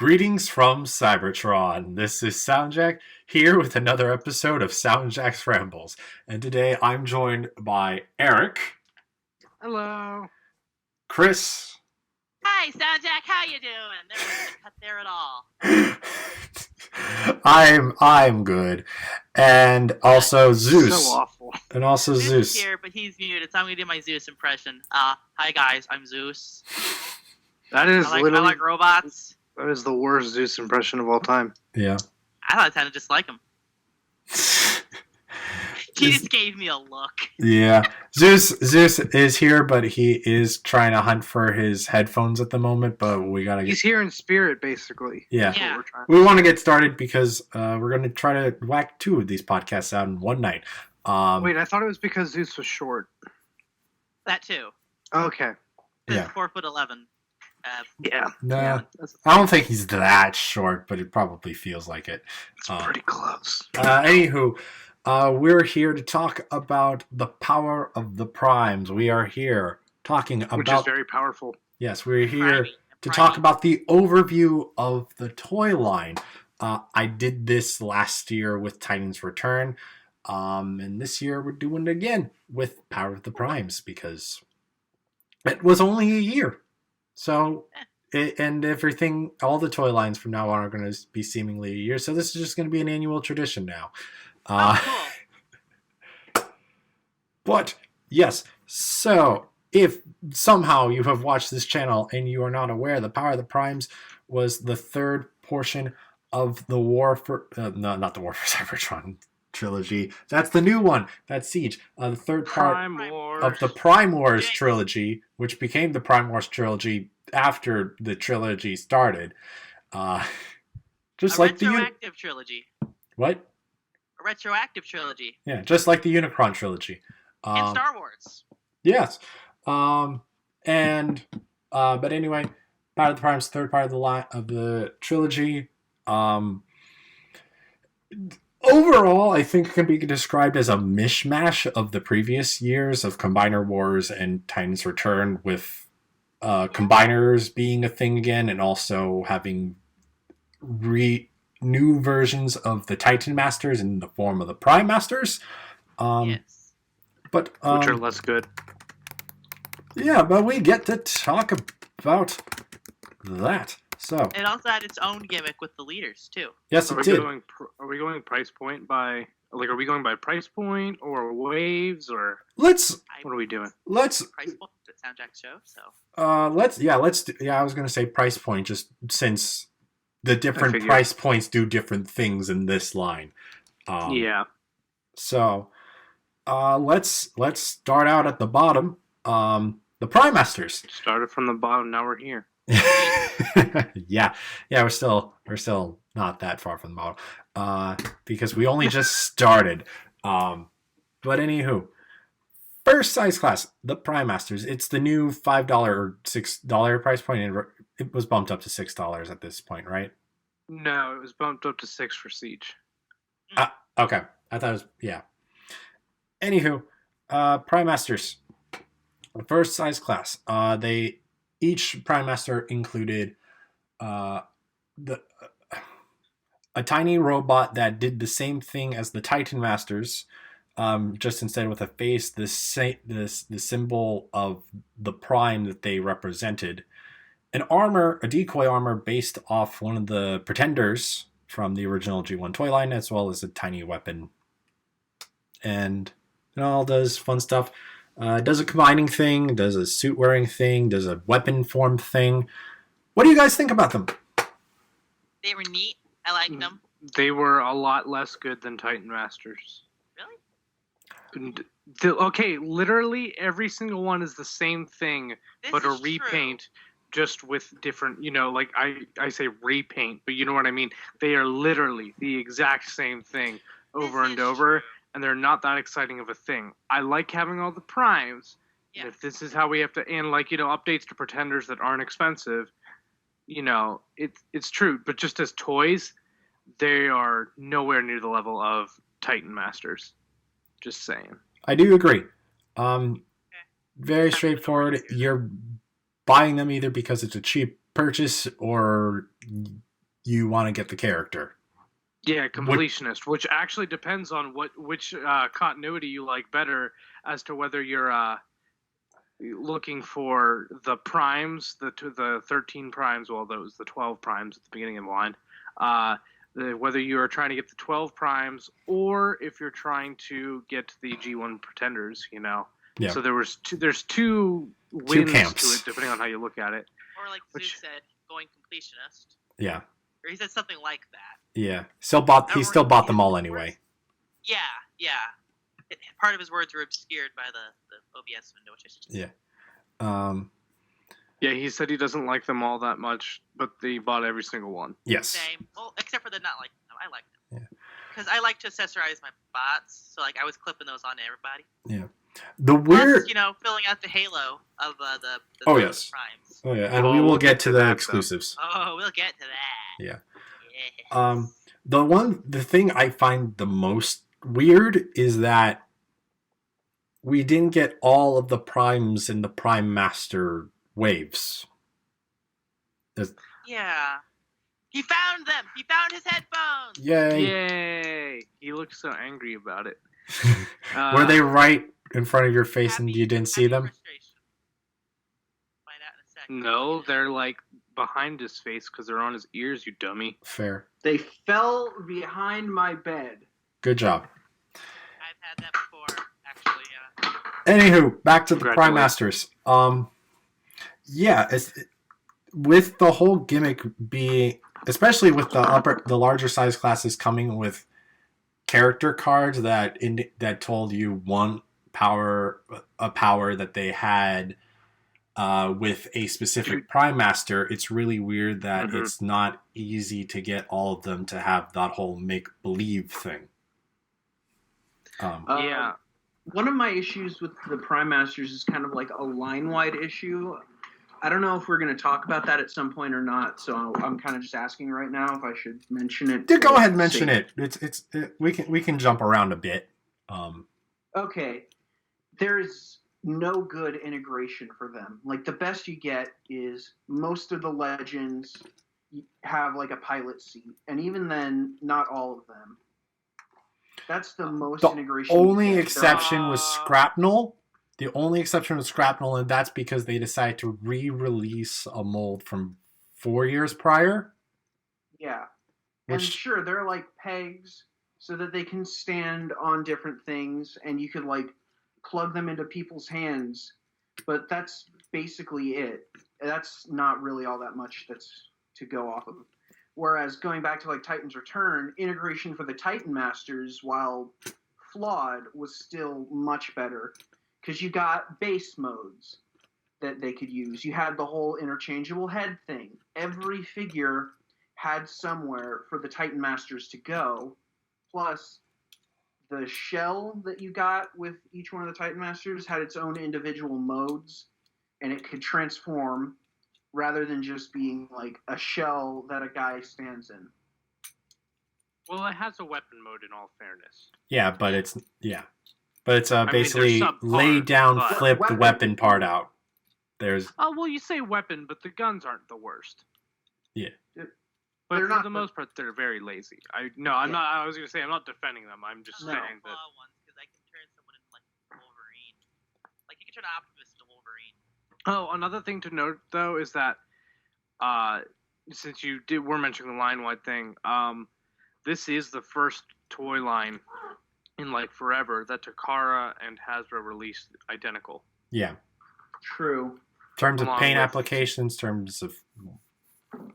Greetings from Cybertron. This is SoundJack here with another episode of SoundJack's Rambles. And today I'm joined by Eric. Hello. Chrys. Hi, SoundJack. How you doing? There wasn't a cut there at all. I'm good. And also Zeus. So awful. And also Zeus. Is here, but he's muted, so I'm going to do my Zeus impression. Hi guys, I'm Zeus. That is I literally like robots. that is the worst Zeus impression of all time. Yeah. I thought I sounded just like him. He just gave me a look. Yeah. Zeus is here, but he is trying to hunt for his headphones at the moment, but we gotta get... He's here in spirit, basically. Yeah. Yeah. We want to get started because we're going to try to whack 2 of these podcasts out in one night. Wait, I thought it was because Zeus was short. That too. Okay. Yeah. 4'11". Yeah. Nah, I don't think he's that short, but it probably feels like it. It's pretty close. Anywho, we're here to talk about the power of the primes. We are here talking about... Which is very powerful. Yes, we're here Primey. to talk about the overview of the Toyline. I did this last year with Titan's Return, and this year we're doing it again with Power of the Primes because it was only a year. So, and everything, all the toy lines from now on are going to be seemingly a year. So this is just going to be an annual tradition now. Cool. But, yes, so if somehow you have watched this channel and you are not aware, the Power of the Primes was the third portion of the War for... no, not the War for Cybertron trilogy. That's the new one. That's Siege. The third part of the Prime Wars trilogy, which became the Prime Wars trilogy after the trilogy started. Just A like the... retroactive trilogy. What? A retroactive trilogy. Yeah, just like the Unicron trilogy. In Star Wars. Yes. But anyway, Power of the Prime's third part of the trilogy. Overall, I think it can be described as a mishmash of the previous years of Combiner Wars and Titan's Return, with Combiners being a thing again, and also having new versions of the Titan Masters in the form of the Prime Masters. Yes. But Which are less good. Yeah, but we get to talk about that. So It also had its own gimmick with the leaders, too. yes, Are it we did. are we going price point by are we going by price point or waves or Let's what are we doing? Price point at SoundJack's show, so. I was gonna say price point, just since the different figured. price points do different things in this line. Yeah. So let's start out at the bottom. The Prime Masters. Started from the bottom, now we're here. yeah, we're still not that far from the bottom, because we only just started. But anywho, first size class, the Prime Masters. It's the new $5 or $6 price point, and it was bumped up to $6 at this point, right? No, it was bumped up to 6 for Siege. Okay, I thought it was, yeah. Anywho, Prime Masters, first size class. Each Prime Master included a tiny robot that did the same thing as the Titan Masters, just instead with a face, the symbol of the Prime that they represented. A decoy armor based off one of the Pretenders from the original G1 Toyline, as well as a tiny weapon. And it all does fun stuff. Does a combining thing, does a suit wearing thing, does a weapon form thing. What do you guys think about them? They were neat. I liked them. They were a lot less good than Titan Masters. Really? Okay, literally every single one is the same thing, This but a is repaint, just with different, like I say repaint, but you know what I mean? They are literally the exact same thing over and over. And they're not that exciting of a thing. I like having all the primes. Yeah. And if this is how we have to, and updates to Pretenders that aren't expensive, it's true. But just as toys, they are nowhere near the level of Titan Masters. Just saying. I do agree. Very straightforward. You're buying them either because it's a cheap purchase or you want to get the character. Yeah, completionist, which actually depends on which continuity you like better as to whether you're looking for the primes, the 13 primes, well, those the 12 primes at the beginning of the line, whether you are trying to get the 12 primes or if you're trying to get the G1 pretenders, Yeah. So there's two wins camps to it, depending on how you look at it. Or like Zeus said, going completionist. Yeah. Or he said something like that. Yeah. He still bought them all anyway. Yeah. Part of his words were obscured by the OBS window, which I should Yeah. Yeah, he said he doesn't like them all that much, but he bought every single one. Yes. Same. Well, except for the not like them. I like them. Yeah. Because I like to accessorize my bots, so like I was clipping those onto everybody. Yeah. The weird, plus, filling out the halo of the yes. primes. Oh yeah, and we will get to the exclusives. Oh, we'll get to that. Yeah. Yes. The thing I find the most weird is that we didn't get all of the primes in the Prime Master waves. Yeah. He found them! He found his headphones! Yay! He looked so angry about it. Were they right in front of your face and you didn't see them? Find out in a second. No, they're like behind his face because they're on his ears, you dummy. Fair. They fell behind my bed. Good job. I've had that before, actually, yeah. Anywho, back to the Prime Masters. With the whole gimmick being, especially with the larger size classes coming with character cards that told you a power that they had with a specific Prime Master, it's really weird that it's not easy to get all of them to have that whole make-believe thing. Yeah. One of my issues with the Prime Masters is kind of like a line-wide issue. I don't know if we're going to talk about that at some point or not, so I'm kind of just asking right now if I should mention it. Go ahead and mention it. We can jump around a bit. Okay. There's no good integration for them. Like, the best you get is most of the legends have like a pilot seat, and even then, not all of them. That's the most integration. The only exception was Scrapnel. The only exception was Scrapnel, and that's because they decided to re-release a mold from 4 years prior. Yeah. And sure, they're like pegs so that they can stand on different things, and you could like plug them into people's hands. But that's basically it. That's not really all that much that's to go off of. Whereas going back to like Titan's Return, integration for the Titan Masters, while flawed, was still much better. Because you got base modes that they could use. You had the whole interchangeable head thing. Every figure had somewhere for the Titan Masters to go. Plus, the shell that you got with each one of the Titan Masters had its own individual modes. And it could transform rather than just being like a shell that a guy stands in. Well, it has a weapon mode in all fairness. Yeah, but it's basically lay down, flip the weapon part out. Oh, well, you say weapon, but the guns aren't the worst. Yeah. But for the most part, they're very lazy. I'm not. I was going to say I'm not defending them. I'm just saying that. Because I can turn someone into like Wolverine. Like you can turn Optimus into Wolverine. Oh, another thing to note though is that, since you were mentioning the line-wide thing, this is the first toy line in like forever that Takara and Hasbro released identical. Yeah. True. In terms of paint applications, terms of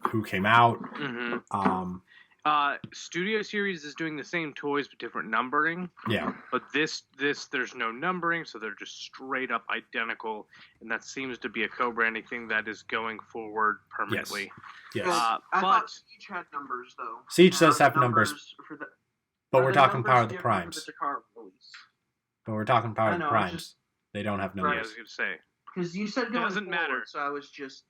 who came out. Studio Series is doing the same toys but different numbering. Yeah. But this there's no numbering, so they're just straight up identical, and that seems to be a co-branding thing that is going forward permanently. Yes. I thought Siege had numbers though. Siege does have numbers. But we're talking Power of the Primes. But we're talking Power of the Primes. They don't have numbers. Yeah, I was going to say. Because you said going doesn't matter. So I was just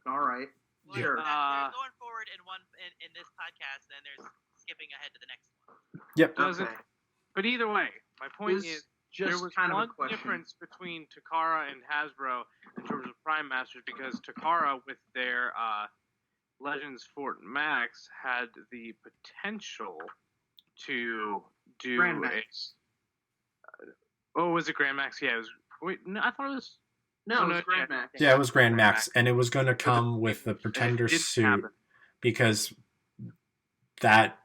all right. Well, sure. They're going forward in this podcast, and then there's skipping ahead to the next one. Yep. Okay. But either way, my point is just there was kind one of a question. difference between Takara and Hasbro in terms of Prime Masters, because Takara with their Legends Fort Max had the potential to do Grand Max. was it Grand Max? Yeah, it was. Wait, no, I thought it was. No, Oh, it was no, Grand yeah. Max. Yeah, it was Grand Grand Max, Max. and it was going to come with the Pretender It didn't suit happen. because that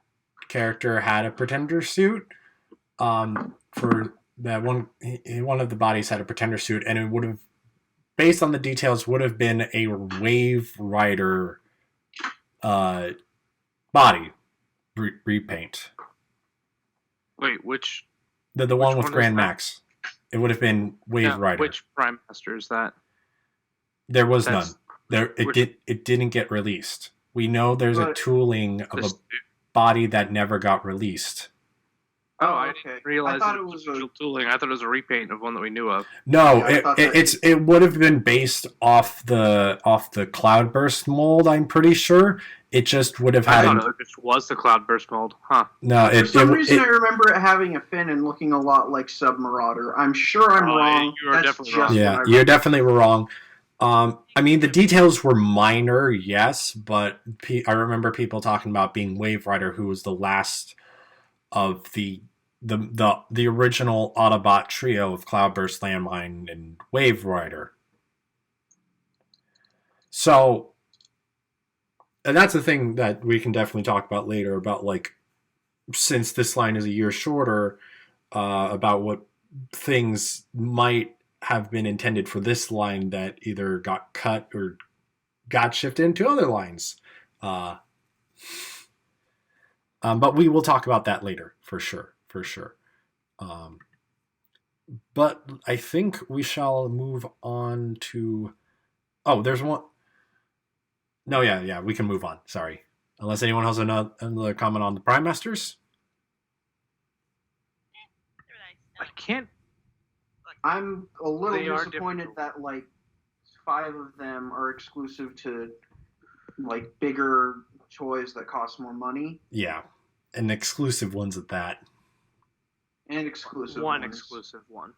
character had a Pretender suit. For that one of the bodies had a Pretender suit, and it would have, based on the details, would have been a Wave Rider body repaint. Wait, which? The one with one is Grand that? Max. It would have been Wave No, Rider. which Prime Master is that? There was That's- none. It didn't get released. We know there's a But- tooling of a This- body that never got released. Oh, Oh, I okay. didn't realize I thought it it was was real tooling. I thought it was a repaint of one that we knew of. No, Yeah, I thought that- it would have been based off the Cloudburst mold. I'm pretty sure it just would have I had thought it just was the Cloudburst mold, huh? no. For some reason, I remember it having a fin and looking a lot like Submarauder. I'm sure I'm Oh, wrong. you are That's definitely just wrong. what yeah, I you're definitely wrong. I mean, the details were minor, yes, but I remember people talking about being Wave Rider, who was the last of the original Autobot trio of Cloudburst, Landmine, and Wave Rider. So, and that's the thing that we can definitely talk about later about, like, since this line is a year shorter, about what things might have been intended for this line that either got cut or got shifted into other lines. But we will talk about that later, for sure. But I think we shall move on to... Oh, there's one... No, yeah, we can move on. Sorry. Unless anyone has another comment on the Prime Masters? They're I nice. can't. I'm a little They are disappointed difficult. that like 5 of them are exclusive to like bigger toys that cost more money Yeah. And exclusive ones at that. and exclusive One ones. exclusive one.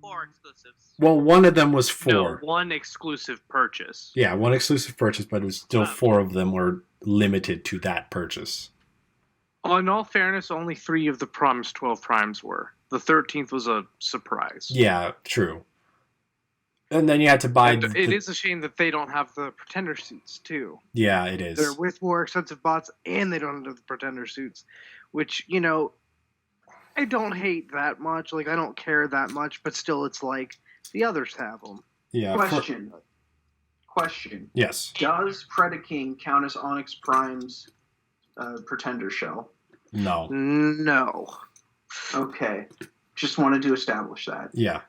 4 exclusives. Well, one of them was 4. No, one exclusive purchase. Yeah, one exclusive purchase, but it was still Wow. 4 of them were limited to that purchase. In all fairness, only 3 of the promised 12 primes were. The 13th was a surprise. Yeah, true. And then you had to buy... And it is a shame that they don't have the pretender suits, too. Yeah, it is. They're with more expensive bots, and they don't have the pretender suits. Which, you know, I don't hate that much. Like, I don't care that much, but still, it's like, the others have them. Yeah. Question. Yes. Does Predaking count as Onyx Prime's Pretender shell? No. No. Okay. Just wanted to establish that. Yeah.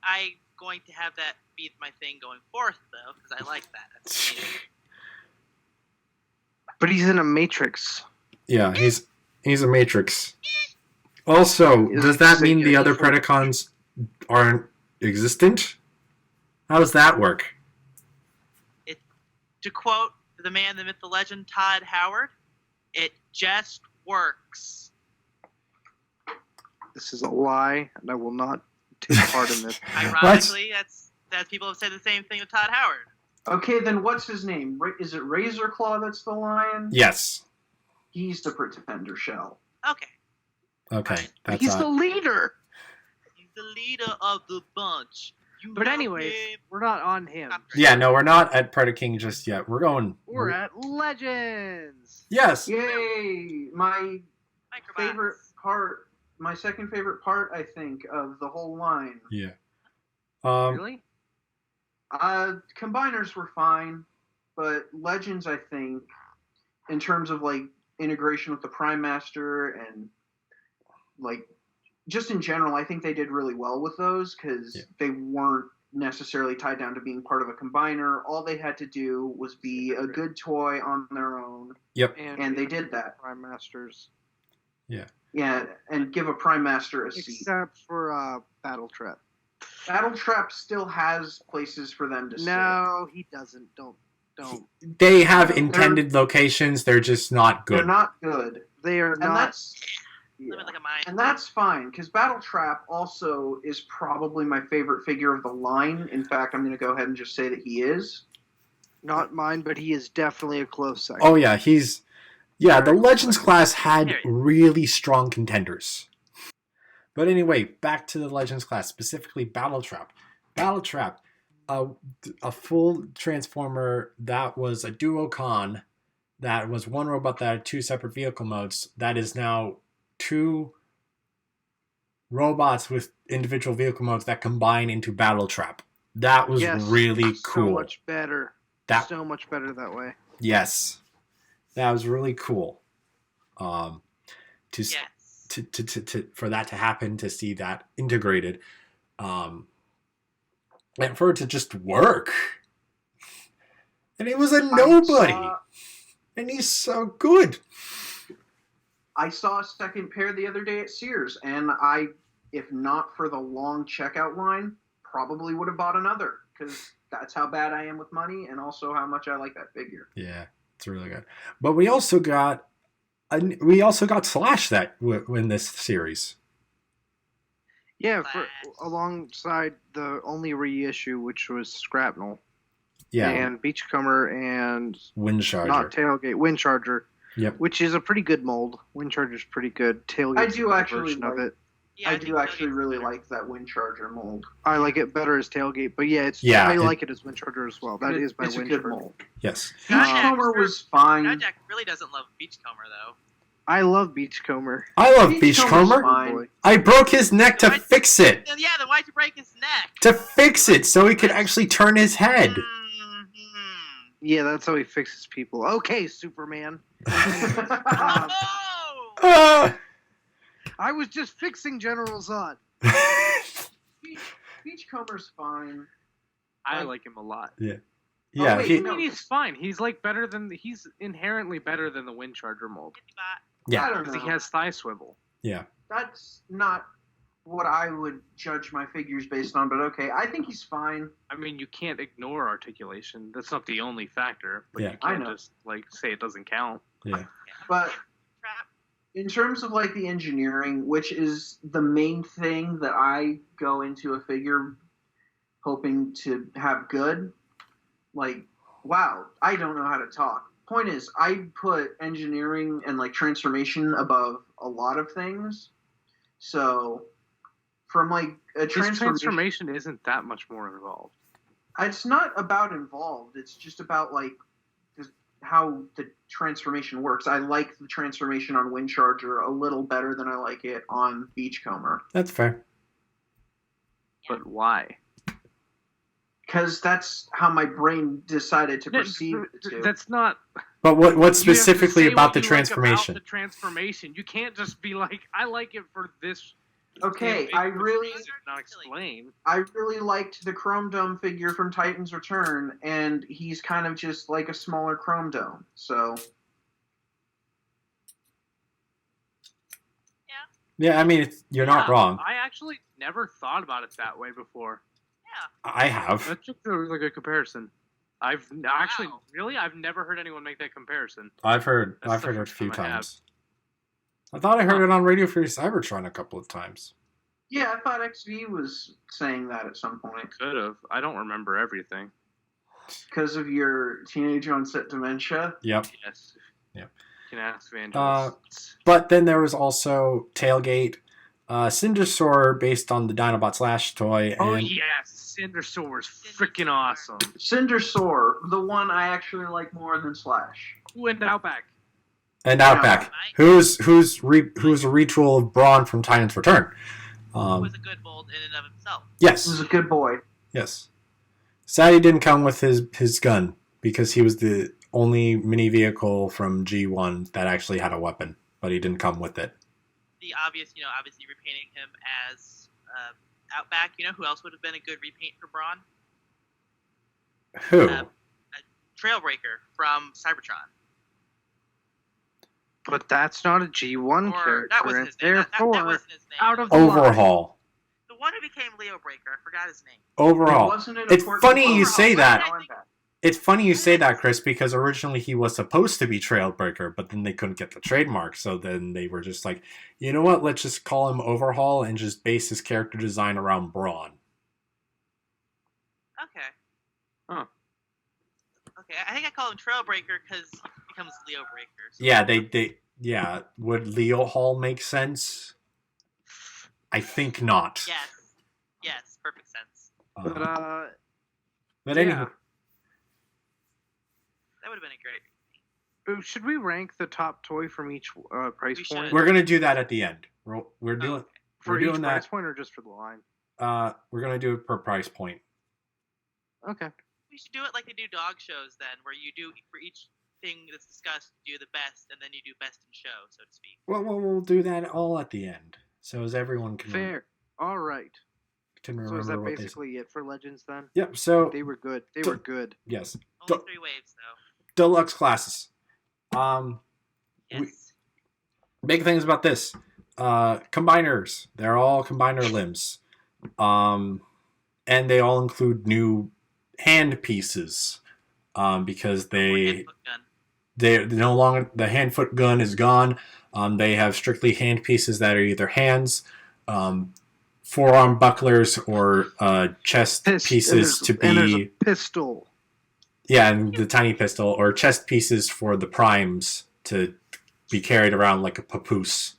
I'm going to have that be my thing going forth, though, because I like that. That's amazing. But he's in a Matrix. Yeah, he's a Matrix. Also, does that mean the other Predacons aren't existent? How does that work? To quote the man, the myth, the legend, Todd Howard, it just works. This is a lie, and I will not take part in this. Ironically, that people have said the same thing with Todd Howard. Okay, then what's his name? Is it Razorclaw that's the lion? Yes. He's the Pretender shell. Okay. Okay. That's He's the leader. He's the leader of the bunch. You But know anyways, him. we're not on him. Yeah, no, we're not at Predaking just yet. We're going... We're at Legends. Yes. Yay! My Microbots. favorite part, my second favorite part, I think, of the whole line. Yeah. Really? Combiners were fine, but Legends, I think, in terms of like integration with the Prime Master and like just in general, I think they did really well with those because they weren't necessarily tied down to being part of a combiner. All they had to do was be a good toy on their own. Yep. And they did that. Prime Masters. Yeah, and give a Prime Master a seat. Except for Battle Trap. Battle Trap still has places for them to sit. No, he doesn't. Don't. They have intended locations. They're just not good. They're not good. They are And not. that's... Living like a mine. And that's fine, because Battle Trap also is probably my favorite figure of the line. In fact, I'm going to go ahead and just say that he is. Not mine, but he is definitely a close second. Oh yeah, the Legends class had really strong contenders. But anyway, back to the Legends class, specifically Battle Trap. Battle Trap, a full Transformer that was a duocon, that was one robot that had two separate vehicle modes, that is now two robots with individual vehicle modes that combine into Battle Trap. That was really cool. So much better. So much better that way. Yes. That was really cool. For that to happen, to see that integrated, and for it to just work. And it was a nobody. And he's so good. I saw a second pair the other day at Sears, and I, if not for the long checkout line, probably would have bought another, because that's how bad I am with money, and also how much I like that figure. Yeah, it's really good. But we also got Slash that in this series. Yeah, alongside the only reissue, which was Scrapnel. Yeah. And Beachcomber and Windcharger. Not Tailgate, Windcharger. Yep. Which is a pretty good mold. Windcharger's pretty good. Tailgate. I do actually of it. Yeah, I do actually really like that Windcharger mold. I like it better as Tailgate, but I like it as Windcharger as well. That is my Windcharger. It's a good mold. Yes. Beachcomber was fine. SoundJack really doesn't love Beachcomber though. I love Beachcomber. I love Beachcomber. I broke his neck to fix it. Yeah, then why'd you break his neck? To fix it so he could actually turn his head. Yeah, that's how he fixes people. Okay, Superman. I was just fixing General Zod. Beachcomber's fine. I like him a lot. Yeah. Yeah, he's fine. He's he's inherently better than the Windcharger mold. Yeah, because he has thigh swivel. Yeah. That's not what I would judge my figures based on, but okay, I think he's fine. I mean, you can't ignore articulation. That's not the only factor, but you can't just say it doesn't count. Yeah. But in terms of the engineering, which is the main thing that I go into a figure hoping to have good, wow, I don't know how to talk. Point is, I put engineering and transformation above a lot of things. So from a transformation isn't that much more involved. It's not about involved. It's just about how the transformation works. I like the transformation on Windcharger a little better than I like it on Beachcomber. That's fair. But why? Because that's how my brain decided to perceive it to. That's not. But what specifically about the transformation? About the transformation, you can't just be I like it for this. Okay, I really not explain. I really liked the Chrome Dome figure from Titan's Return, and he's kind of just like a smaller Chrome Dome. So. Yeah, I mean, you're not wrong. I actually never thought about it that way before. Yeah. I have. That's just a good comparison. I've never heard anyone make that comparison. I've heard it a few times. I thought I heard it on Radio Free Cybertron a couple of times. Yeah, I thought XV was saying that at some point. Could have. I don't remember everything. Because of your teenage onset dementia? Yep. Yes. Yep. You can ask Vangelis. But then there was also Tailgate, Cindersaur based on the Dinobot Slash toy. Oh, yes. Cindersaur was freaking awesome. Cindersaur, the one I actually like more than Slash. Who and Outback? And Outback, who's a retool of Brawn from Titan's Return. Was a good mold in and of himself. Yes. He was a good boy. Yes. Sad he didn't come with his gun, because he was the only mini vehicle from G1 that actually had a weapon, but he didn't come with it. The obviously repainting him as Outback. Who else would have been a good repaint for Brawn? Who? Trailbreaker from Cybertron. But that's not a G1 character. That wasn't his name. That wasn't his name. Out of the Overhaul. The one who became Leo Breaker. I forgot his name. Overhaul. It's funny you say that. Overhaul. It's funny you say that, Chris, because originally he was supposed to be Trailbreaker, but then they couldn't get the trademark, so then they were just like, you know what, let's just call him Overhaul and just base his character design around Brawn. Okay. Huh. Okay, I think I call him Trailbreaker because he becomes Leo Breaker. So. Yeah. Would Leo Hall make sense? I think not. Yes, perfect sense. But anyway. That would have been a great. Should we rank the top toy from each price point? We're gonna do that at the end. We're doing for each price point or just for the line? We're gonna do it per price point. Okay. We should do it like they do dog shows then, where you do for each thing that's discussed, you do the best, and then you do best in show, so to speak. Well, we'll do that all at the end, so as everyone can. Fair. All right. Can remember so is that what basically it for Legends then? Yep. So they were good. They were good. Yes. Only 3 waves though. Deluxe classes. Yes. Big things about this. Combiners. They're all combiner limbs. And they all include new hand pieces. Because they're no longer, the hand foot gun is gone. They have strictly hand pieces that are either hands, forearm bucklers, or chest pieces to be. And there's a pistol. Yeah, and the tiny pistol, or chest pieces for the primes to be carried around like a papoose.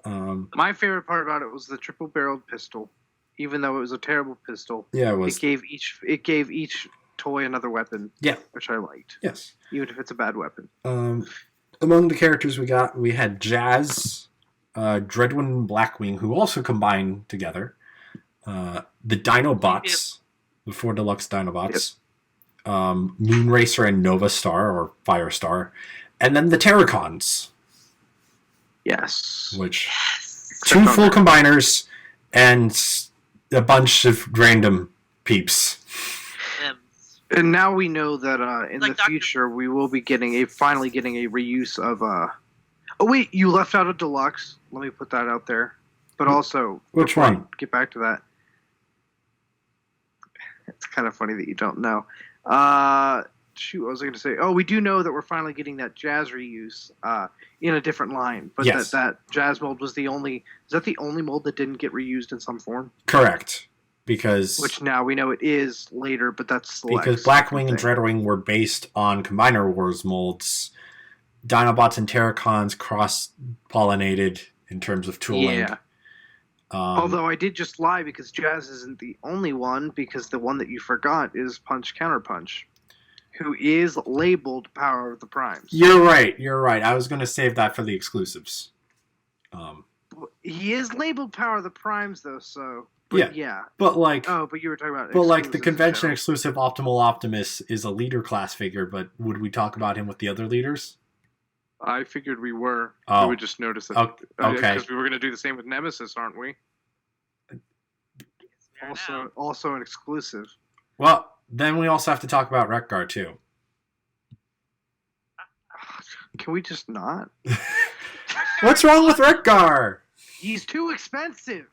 My favorite part about it was the triple-barreled pistol. Even though it was a terrible pistol, yeah, it was. It gave each toy another weapon. Yeah, which I liked. Yes, even if it's a bad weapon. Among the characters we had Jazz, Dreadwing, and Blackwing, who also combined together. The Dinobots. The 4 deluxe Dinobots, Moonracer and Nova Star, or Firestar, and then the Terracons. Yes. Which 2 full combiners and a bunch of random peeps. And now we know that in the future we will be finally getting a reuse of. Oh wait, you left out a deluxe. Let me put that out there. But also, which one? Get back to that. It's kind of funny that you don't know. Shoot, what was I going to say? Oh, we do know that we're finally getting that Jazz reuse in a different line. But yes. that Jazz mold was the only... Is that the only mold that didn't get reused in some form? Correct. Because... Which now we know it is later, but that's... Because Blackwing and Dreadwing were based on Combiner Wars molds. Dinobots and Terracons cross-pollinated in terms of tooling. Yeah. Although I did just lie because Jazz isn't the only one, because the one that you forgot is Punch Counterpunch, who is labeled Power of the Primes. You're right. I was going to save that for the exclusives. He is labeled Power of the Primes, though, so... Yeah. But like... Oh, but you were talking about... But like the convention exclusive Optimal Optimus is a leader class figure, but would we talk about him with the other leaders? I figured we were. Oh. We would just notice that. Okay. Because we were going to do the same with Nemesis, aren't we? Also an exclusive. Well, then we also have to talk about Wreck-Gar, too. Can we just not? What's wrong with Wreck-Gar? He's too expensive.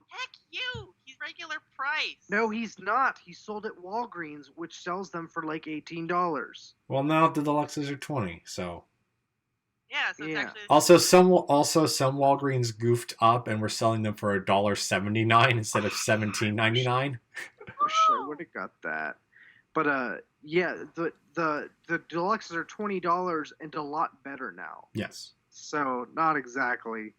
Heck you! He's regular price. No, he's not. He's sold at Walgreens, which sells them for like $18. Well, now the deluxes are $20, so... Yeah, so it's actually... Also, some Walgreens goofed up and were selling them for $1.79 instead of $17.99. Wish I would have got that. But yeah, the deluxes are $20 and a lot better now. Yes. So not exactly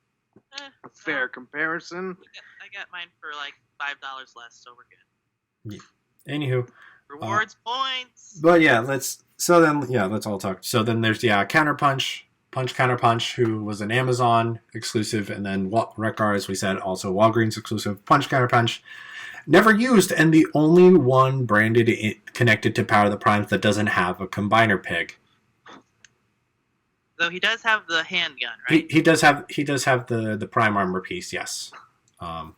a fair comparison. I got mine for like $5 less, so we're good. Yeah. Anywho. Rewards points. But yeah, let's all talk. So then there's Counterpunch. Punch Counterpunch, who was an Amazon exclusive, and then Wreck-Gar, as we said, also Walgreens exclusive. Punch Counterpunch, never used, and the only one branded connected to Power of the Primes that doesn't have a combiner peg. Though he does have the handgun, right? He does have the prime armor piece, yes. Okay.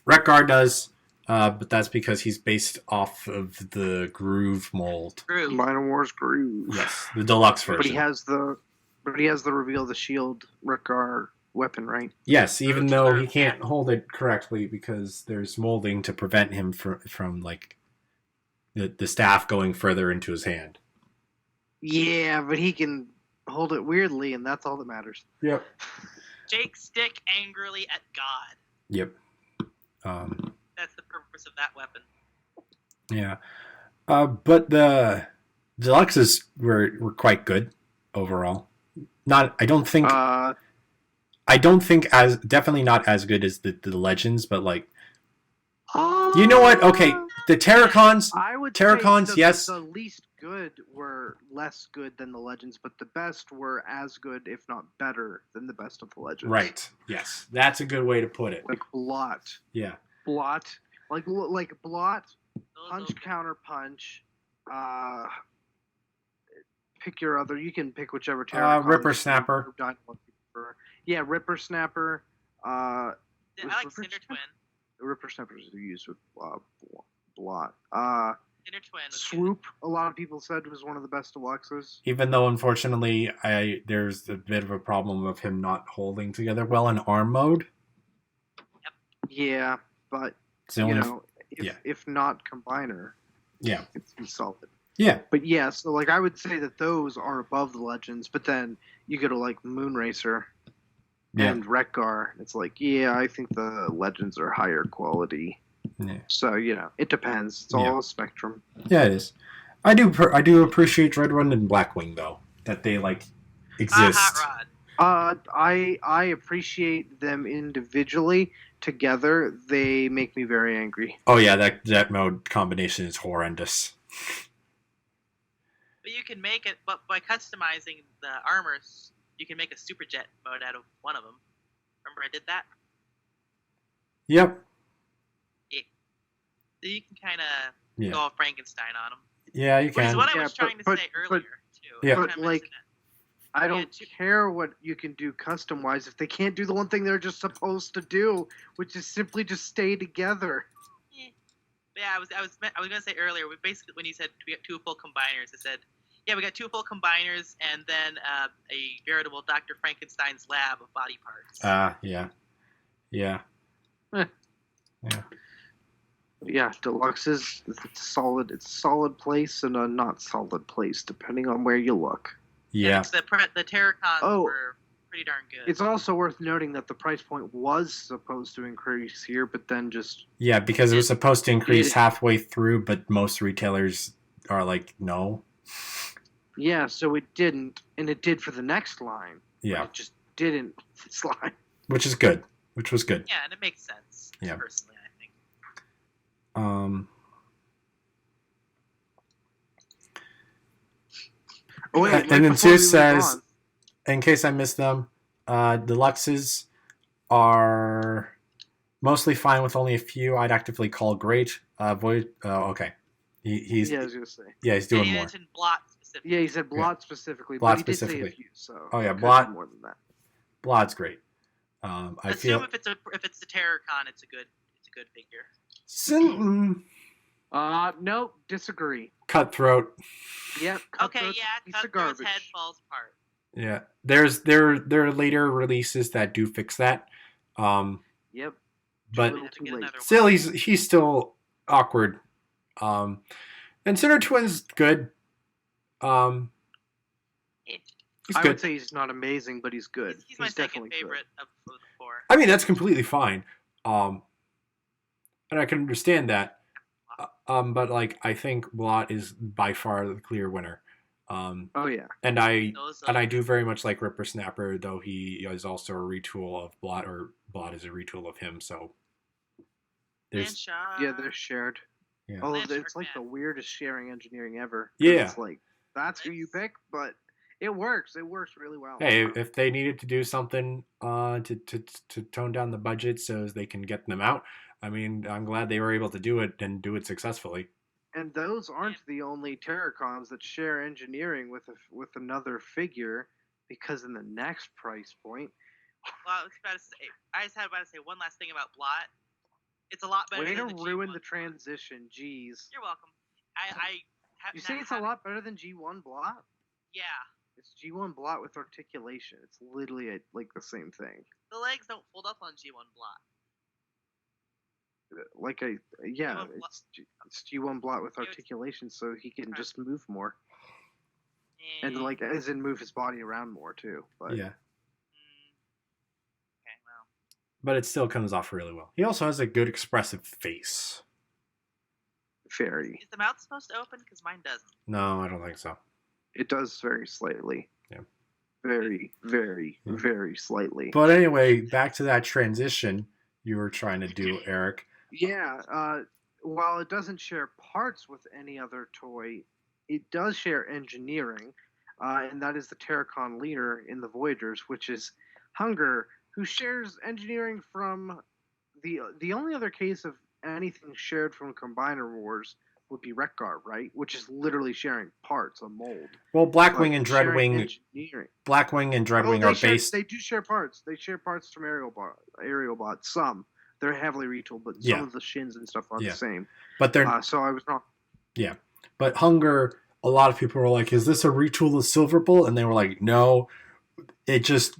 Wreck-Gar does, but that's because he's based off of the Groove mold. Combiner Wars Groove. Yes, the deluxe version. But he has the reveal the shield Wreck-Gar weapon, right? Yes, even though he can't hold it correctly because there's molding to prevent him from like the staff going further into his hand. Yeah, but he can hold it weirdly, and that's all that matters. Yep. Jake stick angrily at God. Yep. That's the purpose of that weapon. Yeah. But the deluxes were quite good overall. Not, I don't think as definitely not as good as the legends, but like, you know what? Okay, the Terracons. I would Terracons, say yes. the least good were less good than the legends, but the best were as good, if not better, than the best of the legends. Right. Yes, that's a good way to put it. Like blot. Yeah. Blot. Like blot. Punch, counter punch. Pick your other. You can pick whichever Terracon. Ripper Snapper. Yeah, Ripper Snapper. I like Cinder Twin. Ripper Snappers are used with blot. Cinder Twin. Swoop. A lot of people said was one of the best deluxes. Even though, unfortunately, there's a bit of a problem of him not holding together well in arm mode. Yep. Yeah, but if not combiner, it's solid. Yeah. But yeah, so like I would say that those are above the legends, but then you go to like Moonracer and Wreck-Gar. It's like, I think the legends are higher quality. Yeah. So it depends. It's all a spectrum. Yeah, it is. I do appreciate Redrun and Blackwing though, that they like exist. Hot Rod. I appreciate them individually. Together, they make me very angry. Oh yeah, that mode combination is horrendous. But you can make it, but by customizing the armors, you can make a super jet mode out of one of them. Remember I did that? Yep. Yeah. So you can kind of go all Frankenstein on them. Yeah, you can. Which is what I was trying to say earlier, too. Yeah. But like, I don't care what you can do custom-wise if they can't do the one thing they're just supposed to do, which is simply just stay together. Yeah, I was gonna say earlier. We basically, when you said we got 2 full combiners, I said, yeah, we got 2 full combiners and then a veritable Dr. Frankenstein's lab of body parts. Yeah. Yeah, Deluxe it's solid. It's a solid place and a not solid place, depending on where you look. Yeah. The Terracons were pretty darn good. It's also worth noting that the price point was supposed to increase here, but then just... Yeah, because it was supposed to increase halfway through, but most retailers are like, no. Yeah, so it didn't, and it did for the next line. Yeah. It just didn't for this line. Which is good. Which was good. Yeah, and it makes sense, personally, I think. And then Zeus says, in case I missed them, deluxes are mostly fine with only a few I'd actively call great. Void. Okay. He's. Yeah, I was gonna say. Yeah, he's doing more. He mentioned blot specifically. Yeah, he said blot specifically. Blot but he specifically. did say a few, so Oh yeah, blot. More than that. Blot's great. I Assume feel. if it's the Terracon, it's a good figure. Nope, disagree. Cutthroat. Yep. Okay, yeah, Cutthroat's head falls apart. Yeah, there are later releases that do fix that. Yep. But still, he's still awkward. And Cinder Twin's good. He's I good. would say he's not amazing, but he's good. He's my second favorite of the 4. I mean, that's completely fine. And I can understand that. But like, I I Blot is by far the clear winner. Oh yeah. And I do very much like Ripper Snapper, though he is also a retool of Blot, or Blot is a retool of him. So there's they're shared. Yeah. Oh, it's like the weirdest sharing engineering ever. Yeah. It's like that's who you pick, but it works. It works really well. Hey, if they needed to do something to tone down the budget so as they can get them out, I mean, I'm glad they were able to do it and do it successfully. And those aren't the only Terracons that share engineering with another figure, because in the next price point. Well, I was about to say one last thing about Blot. It's a lot better. Way than to the ruin G1 the transition. Jeez. You're welcome. You say it's a lot better than G1 Blot? Yeah. It's G1 Blot with articulation. It's literally like the same thing. The legs don't fold up on G1 Blot. It's G1 Blot with articulation, so he can just move more, and like as in move his body around more too. But yeah. Okay, well. But it still comes off really well. He also has a good expressive face. very. Is the mouth supposed to open? Because mine doesn't. No, I don't think so. It does very slightly. Yeah. Very, very, very slightly. But anyway, back to that transition you were trying to do, Eric. Yeah. While it doesn't share parts with any other toy, it does share engineering, and that is the Terracon leader in the Voyagers, which is Hunger, who shares engineering from the only other case of anything shared from Combiner Wars would be Wreck-Gar, right? Which is literally sharing parts, a mold. Well, Blackwing and Dreadwing are based. They do share parts. They share parts from aerial bots. Some. They're heavily retooled, but some of the shins and stuff are the same. But they're so I was wrong. Yeah. But Hunger, a lot of people were like, is this a retool of Silverbolt? And they were like, no. We just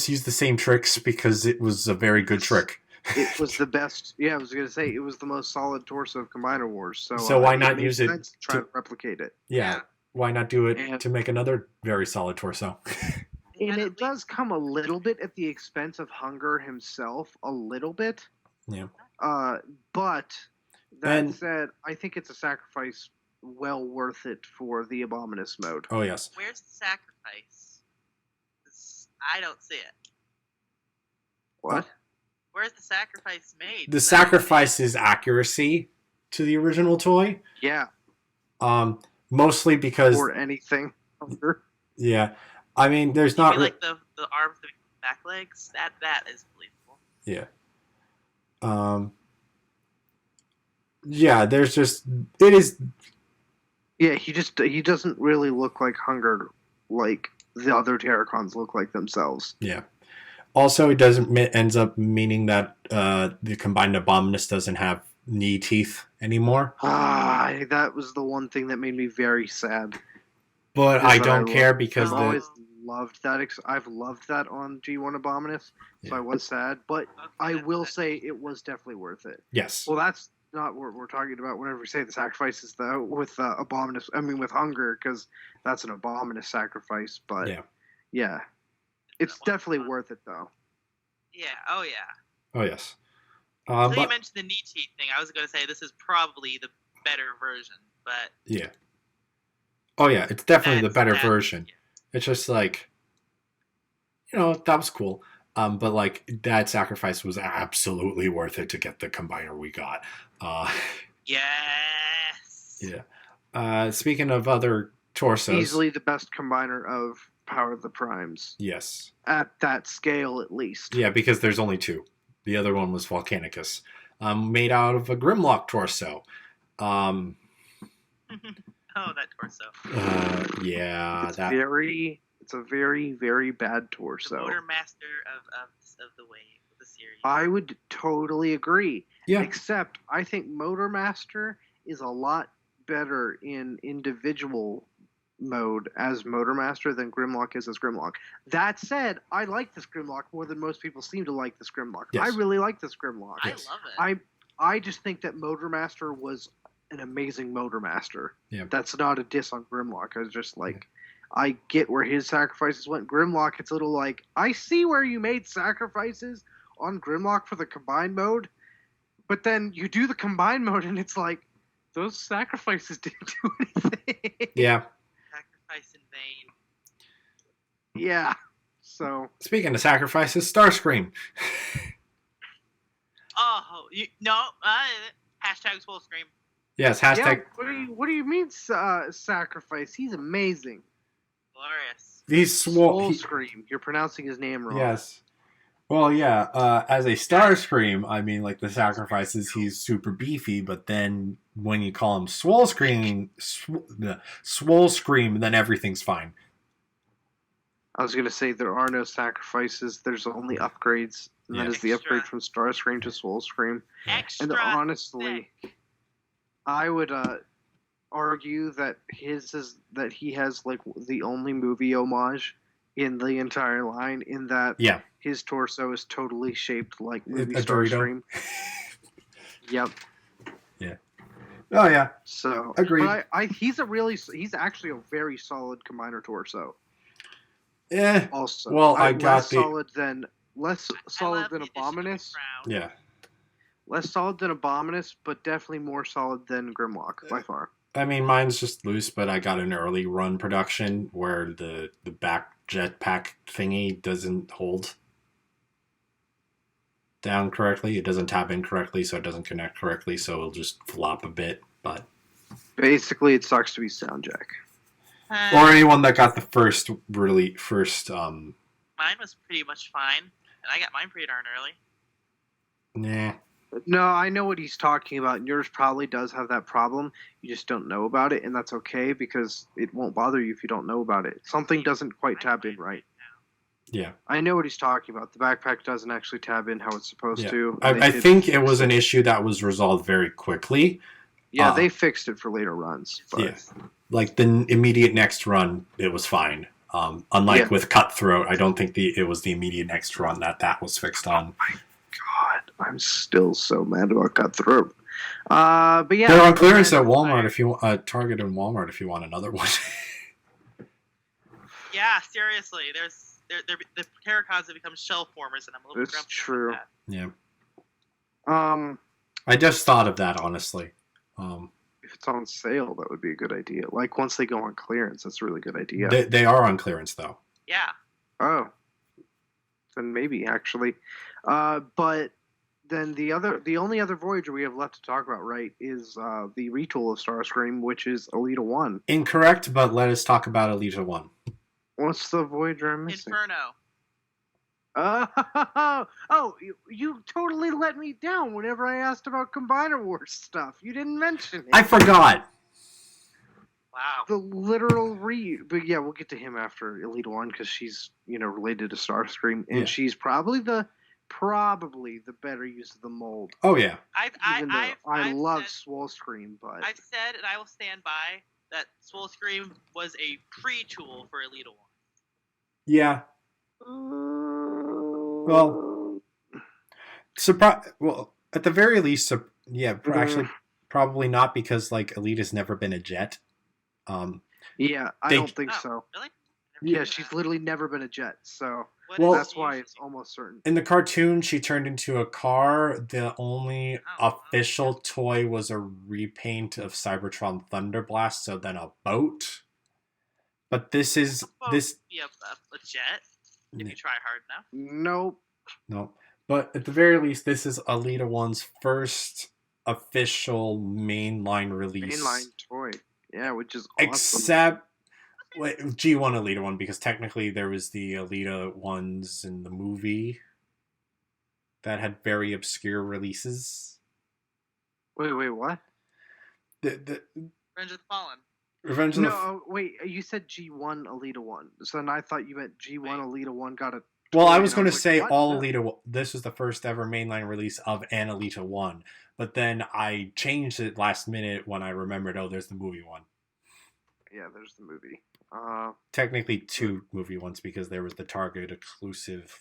used the same tricks because it was a very good trick. It was the best. Yeah, I was going to say, it was the most solid torso of Combiner Wars. So why not use it to try to replicate it? Yeah. Why not do it to make another very solid torso? And it does come a little bit at the expense of Hunger himself, a little bit. Yeah. But that said, I think it's a sacrifice well worth it for the Abominus mode. Oh, yes. Where's the sacrifice? I don't see it. What? Where's the sacrifice made? The sacrifice is accuracy to the original toy. Yeah. Mostly because... Or anything. Yeah. I mean, there's not... like the arms, the back legs? That is believable. Yeah. Yeah, there's just... It is... Yeah, he doesn't really look like Hunger like the other Terracons look like themselves. Yeah. Also, it ends up meaning that the combined Abominus doesn't have knee teeth anymore. That was the one thing that made me very sad. But I don't care because I've always loved that. I've loved that on G1 Abominus, so I was sad. But I will say it was definitely worth it. Yes. Well, that's not what we're talking about whenever we say the sacrifices, though, with Abominus. I mean, with Hunger, because that's an Abominus sacrifice. But yeah. It's definitely worth it, though. Yeah. Oh, yeah. Oh, yes. So you mentioned the knee teeth thing. I was going to say this is probably the better version, but... Yeah. Oh, yeah. It's definitely the better version. Yeah. It's just like, that was cool. But, like, that sacrifice was absolutely worth it to get the combiner we got. Yes! Yeah. Speaking of other torsos... Easily the best combiner of Power of the Primes. Yes. At that scale, at least. Yeah, because there's only two. The other one was Volcanicus. Made out of a Grimlock torso. Oh, that torso. Yeah. It's a very, very bad torso. The Motor Master of the wave of the series. I would totally agree. Yeah. Except, I think Motor Master is a lot better in individual mode as Motor Master than Grimlock is as Grimlock. That said, I like this Grimlock more than most people seem to like this Grimlock. Yes. I really like this Grimlock. Yes. I love it. I just think that Motor Master was an amazing Motor Master. Yeah. That's not a diss on Grimlock. I was just like, I get where his sacrifices went. Grimlock, it's a little like, I see where you made sacrifices on Grimlock for the combined mode, but then you do the combined mode and it's like, those sacrifices didn't do anything. Yeah. Sacrifice in vain. Yeah. So. Speaking of sacrifices, Starscream. Hashtag Soulscream. Yes, hashtag. Yeah, what do you mean sacrifice? He's amazing. Glorious. He's Soulscream. You're pronouncing his name wrong. Yes. Well, yeah. As a Starscream, I mean, like the sacrifices, he's super beefy. But then when you call him Swollscream, then everything's fine. I was gonna say there are no sacrifices. There's only upgrades, and that is the upgrade from Starscream to Soulscream. Extra. And honestly, I would argue that he has like the only movie homage in the entire line, in that his torso is totally shaped like movie Starscream. Yep. Yeah. Oh yeah. So agreed. But he's actually a very solid combiner torso. Yeah. Also, well, less solid than Abominus. Yeah. Less solid than Abominus, but definitely more solid than Grimlock, by far. I mean, mine's just loose, but I got an early run production where the back jetpack thingy doesn't hold down correctly. It doesn't tap in correctly, so it doesn't connect correctly, so it'll just flop a bit. But basically, it sucks to be SoundJack. Or anyone that got the first. Mine was pretty much fine, and I got mine pretty darn early. Nah. No, I know what he's talking about. And yours probably does have that problem. You just don't know about it, and that's okay because it won't bother you if you don't know about it. Something doesn't quite tab in right. Yeah. I know what he's talking about. The backpack doesn't actually tab in how it's supposed to. I think it was an issue that was resolved very quickly. Yeah, they fixed it for later runs. But... yeah. Like the immediate next run, it was fine. Unlike with Cutthroat, I don't think it was the immediate next run that was fixed on. Oh my god, I'm still so mad about Cutthroat. But yeah, they're on clearance at Walmart if you Target and Walmart if you want another one. Yeah, seriously, the Terracons have become shell formers, and I'm a little grumpy. It's true. About that. Yeah. I just thought of that honestly. If it's on sale, that would be a good idea. Like once they go on clearance, that's a really good idea. They are on clearance though. Yeah. Oh. Then maybe actually, but then the only other Voyager we have left to talk about, right, is the retool of Starscream, which is Elita 1. Incorrect, but let us talk about Elita 1. What's the Voyager I'm missing? Inferno. You totally let me down whenever I asked about Combiner Wars stuff. You didn't mention it. I forgot. Wow. The literal but yeah, we'll get to him after Elita 1 because she's, related to Starscream, and she's probably the better use of the mold. Oh yeah. I love Swolescream, but I've said, and I will stand by, that Swolescream was a pre-tool for Elita 1. Yeah. Well, at the very least, actually, probably not because Elita's never been a jet. Yeah, I don't think so. Really? Yeah, she's literally never been a jet, so that's why it's almost certain. In the cartoon, she turned into a car. The only official toy was a repaint of Cybertron Thunderblast, so then a boat. But this is this. Yeah, a jet. If you try hard enough. Nope. But at the very least, this is Elita 1's first official mainline release. Mainline toy. Yeah, which is awesome. Except G1 Elita 1, because technically there was the Elita 1s in the movie that had very obscure releases. Wait, what? The Revenge of the Fallen. Wait, you said G1 Elita 1. So then I thought you meant G1 Elita 1 got a... Well, I was going to say all Elita... This was the first ever mainline release of an Elita 1. But then I changed it last minute when I remembered, there's the movie one. Yeah, there's the movie. Technically 2 movie ones because there was the Target exclusive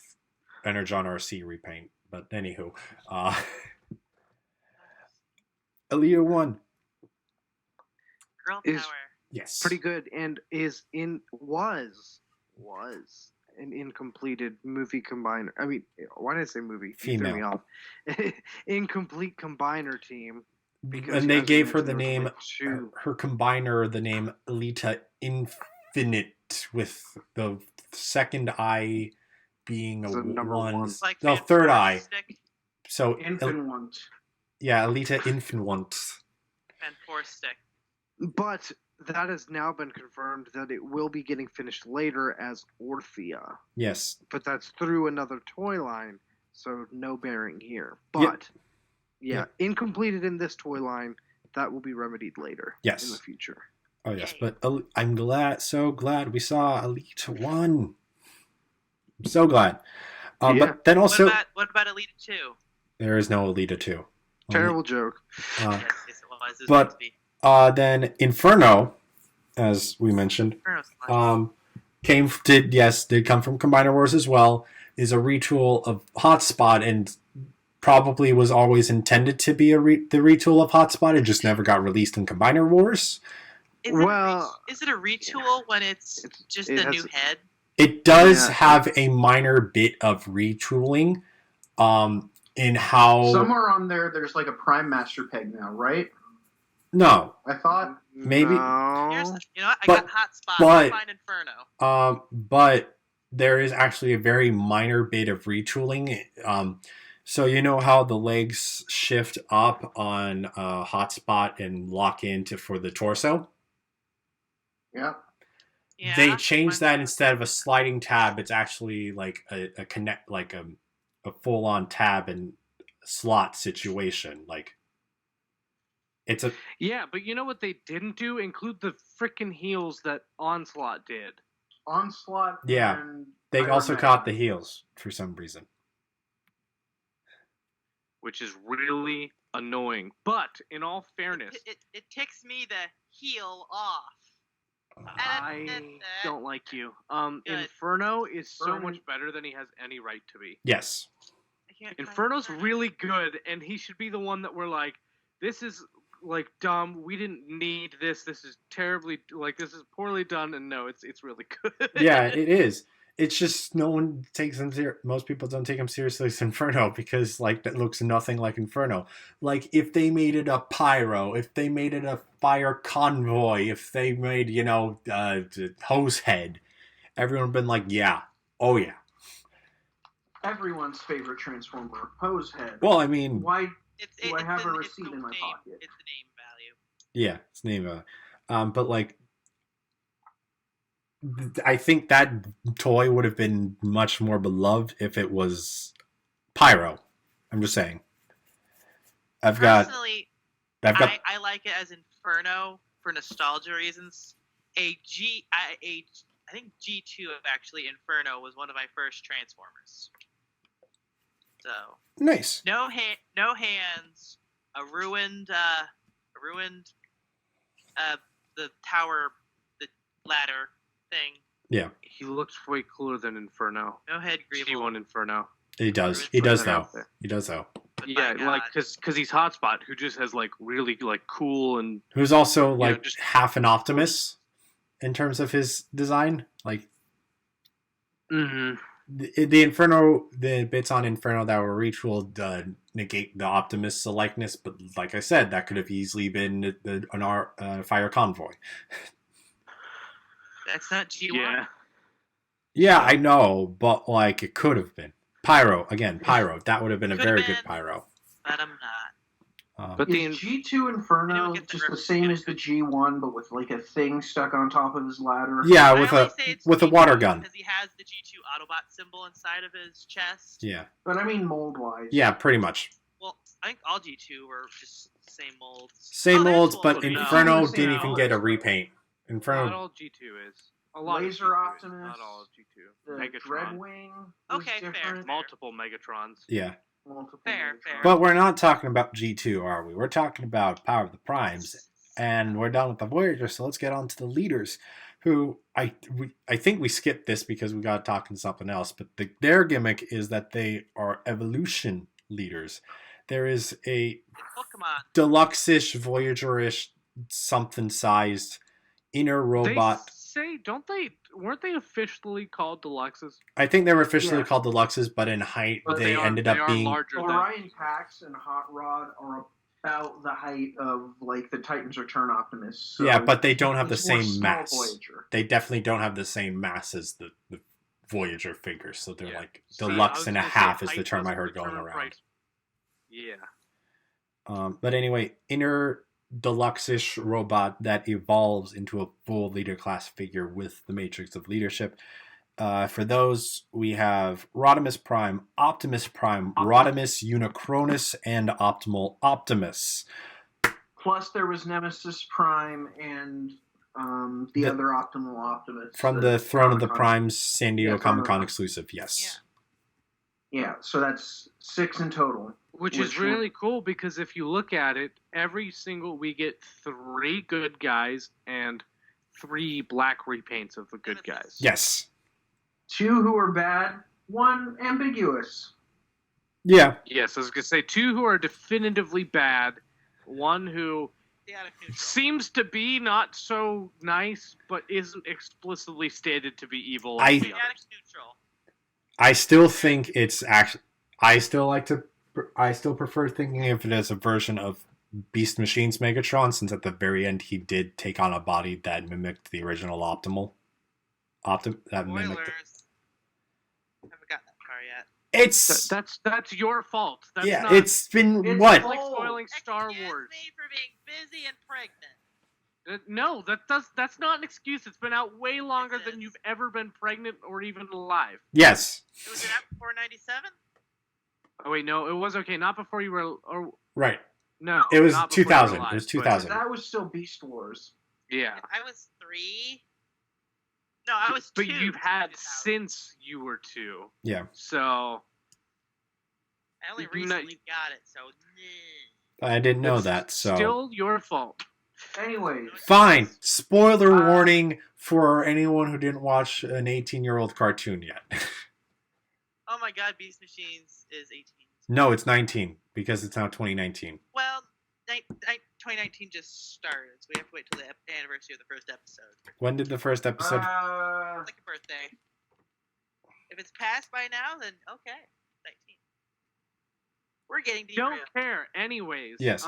Energon RC repaint. But anywho. Elita 1. Girl is... power. Yes. Pretty good, and was an incompleted movie combiner. I mean, why did I say movie? Female. You threw me off. Incomplete combiner team. And they gave her the name, her combiner, the name Elita Infinite, with the second eye being a one. Like no, third eye. Stick. So Infinite. Yeah, Elita Infinite. And Force Stick. But that has now been confirmed that it will be getting finished later as Orthea. Yes. But that's through another toy line, so no bearing here. But, incompleted in this toy line, that will be remedied later in the future. Oh, yes. But I'm so glad we saw Elite 1. I'm so glad. But then also... What about Elite 2? There is no Elita 2. Terrible joke. Yes, it was. It was but then Inferno, as we mentioned, did come from Combiner Wars as well, is a retool of Hotspot and probably was always intended to be the retool of Hotspot and just never got released in Combiner Wars. Is it a retool when it's just a new head? It does have a minor bit of retooling. in how... Somewhere on there, there's like a Prime Master peg now, right? No. I thought... Maybe. No. You know what? I got hot spot. but- Find Inferno. But there is actually a very minor bit of retooling. So you know how the legs shift up on hotspot and lock into for the torso? Yeah. Yeah, They changed that instead of a sliding tab. It's actually like a connect, like a full-on tab and slot situation. Like it's a Yeah, but you know what they didn't do? Include the frickin' heels that Onslaught did. Onslaught. Yeah. And They Iron also Man. caught the heels for some reason. Which is really annoying. But in all fairness, It ticks me the heel off. I don't like you. Good. Inferno is so Burn. much better than he has any right to be. Yes. I can't find Inferno's Inferno. really good, and he should be the one that we're like, this is like dumb. We didn't need this. This is terribly this is poorly done. And no, it's really good. Yeah, it is. It's just no one takes him serious. Most people don't take him seriously as Inferno because like that looks nothing like Inferno. Like if they made it a pyro, if they made it a fire convoy, if they made hose head, everyone would have been like, yeah, oh yeah. Everyone's favorite Transformer, Hose Head. Well, I mean, Why? It's Do I have a it's receipt the in my name. pocket? It's the name value. yeah, it's name. But like, I think that toy would have been much more beloved if it was pyro. I'm just saying. Personally, I've got. I like it as Inferno for nostalgia reasons. I think G2 actually Inferno was one of my first Transformers. So Nice. no hands, a ruined the tower, the ladder thing. Yeah, He looks way cooler than Inferno. No head Greeble. G1 Inferno. he does. Ruined He does put that though. out there. He does though. But Yeah, my like God. because he's Hotspot, who just has like really like cool and Who's also Yeah, like just- half an Optimus in terms of his design. Like the Inferno, the bits on Inferno that were retooled negate the Optimus likeness, but like I said, that could have easily been an fire convoy. That's not G1. yeah. Yeah, I know, but like it could have been Pyro again. Pyro, that would have been a Could very have good been. Pyro. But I'm not. But the Is G2 Inferno Anyone get the just the reference? same as the G1, but with like a thing stuck on top of his ladder? Yeah, I with only a say it's with a G2 water gun. because he has the G2 Autobot symbol inside of his chest. Yeah, But I mean mold-wise. yeah, pretty much Well, I think all G2 were just the same molds. same Oh, there's molds, one. but No. Inferno Same didn't even molds. get a repaint. not Inferno, all G2 is. A lot Laser of G2 Optimus, Is, not all of G2. The Megatron. Dreadwing was Okay, fair. different. Multiple Megatrons. yeah. Multiple Fair, Megatrons. fair. But we're not talking about G2, are we? We're talking about Power of the Primes, and we're done with the Voyager. So let's get on to the leaders, who I think we skipped this because we got talking something else. But their gimmick is that they are evolution leaders. There is a Pokemon. deluxe-ish, Voyager-ish, something-sized inner robot. Weren't they officially called Deluxes? I think they were officially Yeah. called deluxes, but in height But they ended they up are being larger than Orion Pax and Hot Rod are about the height of like the Titans Return Optimus. So yeah, but they don't have the it's more same small mass. Voyager. They definitely don't have the same mass as the Voyager figures, so they're Yeah. like So, I deluxe was and a gonna say half is the height term I doesn't heard going determine around. price. Yeah. But anyway, inner deluxe-ish robot that evolves into a full leader class figure with the Matrix of Leadership. For those, we have Rodimus Prime, Optimus Prime, Rodimus Unicronus, and Optimal Optimus. Plus, there was Nemesis Prime and the other Optimal Optimus From the Throne of the Comic-Con. Primes San Diego Yeah, Throne of the Comic-Con Primes. exclusive, yes. Yeah, so that's 6 in total. Which is really cool because if you look at it, we get 3 good guys and 3 black repaints of the good guys. Yes. 2 who are bad, 1 ambiguous. Yeah. Yes, I was gonna say 2 who are definitively bad, 1 who Chaotic neutral. seems to be not so nice, but isn't explicitly stated to be evil. I- like the Chaotic others. neutral. I still think it's actually... I still like to I still prefer thinking of it as a version of Beast Machine's Megatron, since at the very end he did take on a body that mimicked the original Optimal. That mimicked. Spoilers. Haven't gotten that far yet. It's That's your fault. That's yeah. not, It's been it's what? like spoiling Star Excuse Wars. me for being busy and pregnant. No, that's not an excuse. It's been out way longer than you've ever been pregnant or even alive. Yes. It was out before 97? Oh wait, no, it was okay. Not before you were. Or, Right. no, It was not before you were 2000. alive, It was but- 2000. That was still Beast Wars. Yeah, I was 3. No, I was 2. but you've had 2000. since you were 2. Yeah. So I only you know- recently got it, so. I didn't know it's that. So still your fault. Anyways, fine. Spoiler warning for anyone who didn't watch an 18-year-old cartoon yet. Oh my god, Beast Machines is 18. No, it's 19 because it's now 2019. Well, 2019 just started, so we have to wait till the anniversary of the first episode. When did the first episode? Like a birthday. If it's passed by now, then okay, 19. We're getting Don't derailed. care. Anyways. Yes.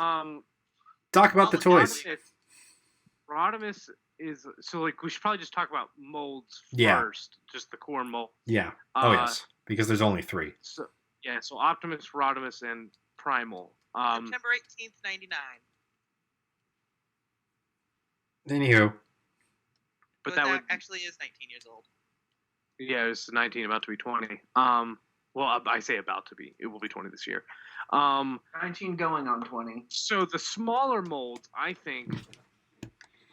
Talk about the almost toys. Rodimus is so like we should probably just talk about molds Yeah. first, just the core mold. Yeah. Oh Uh, yes, because there's only 3. So yeah, so Optimus, Rodimus, and Primal. September 18th, 99. Anywho, But So that it would actually is 19 years old. yeah, it's 19, about to be 20. Well, I say about to be. It will be 20 this year. 19 going on 20. So the smaller molds, I think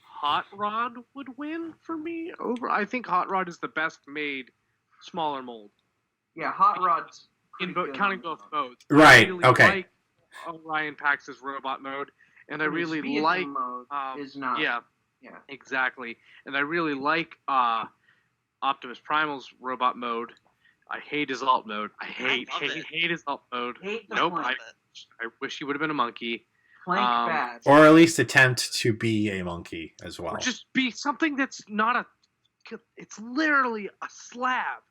Hot Rod would win for me over. I think Hot Rod is the best made smaller mold Yeah, Hot Rod's in pretty good counting on both that. modes. Right, I really okay. like Orion Pax's robot mode, and I His really vehicle like. mode is not. Yeah, Yeah. exactly. And I really like Optimus Primal's robot mode. I hate his alt mode. I hate love it. his alt mode. Hate the Nope, plank. I wish he would have been a monkey. Plank bad. or at least attempt to be a monkey as well. Or just be something that's not a. It's literally a slab.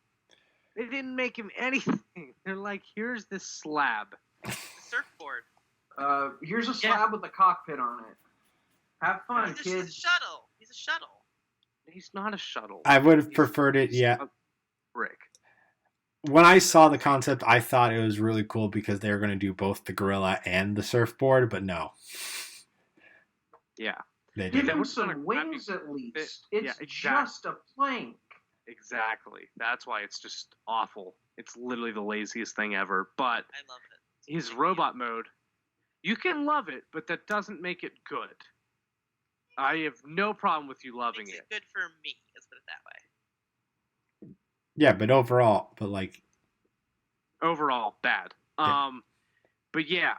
They didn't make him anything. They're like, here's this slab. The surfboard. Here's a slab with a cockpit on it. Have fun, He's a kids. shuttle. He's a shuttle. He's not a shuttle. I would have He's preferred it. Yeah. a brick. When I saw the concept, I thought it was really cool because they were going to do both the gorilla and the surfboard, but no, Yeah, they Give didn't. him was some kinda wings crappy. at least. Yeah, It's exactly. just a plank. exactly. That's why it's just awful. It's literally the laziest thing ever. But I love it. his robot mode, you can love it, but that doesn't make it good. I have no problem with you loving Makes it. it good for me. Let's put it that way. Yeah, but overall, but like, Overall, bad. Yeah. But yeah,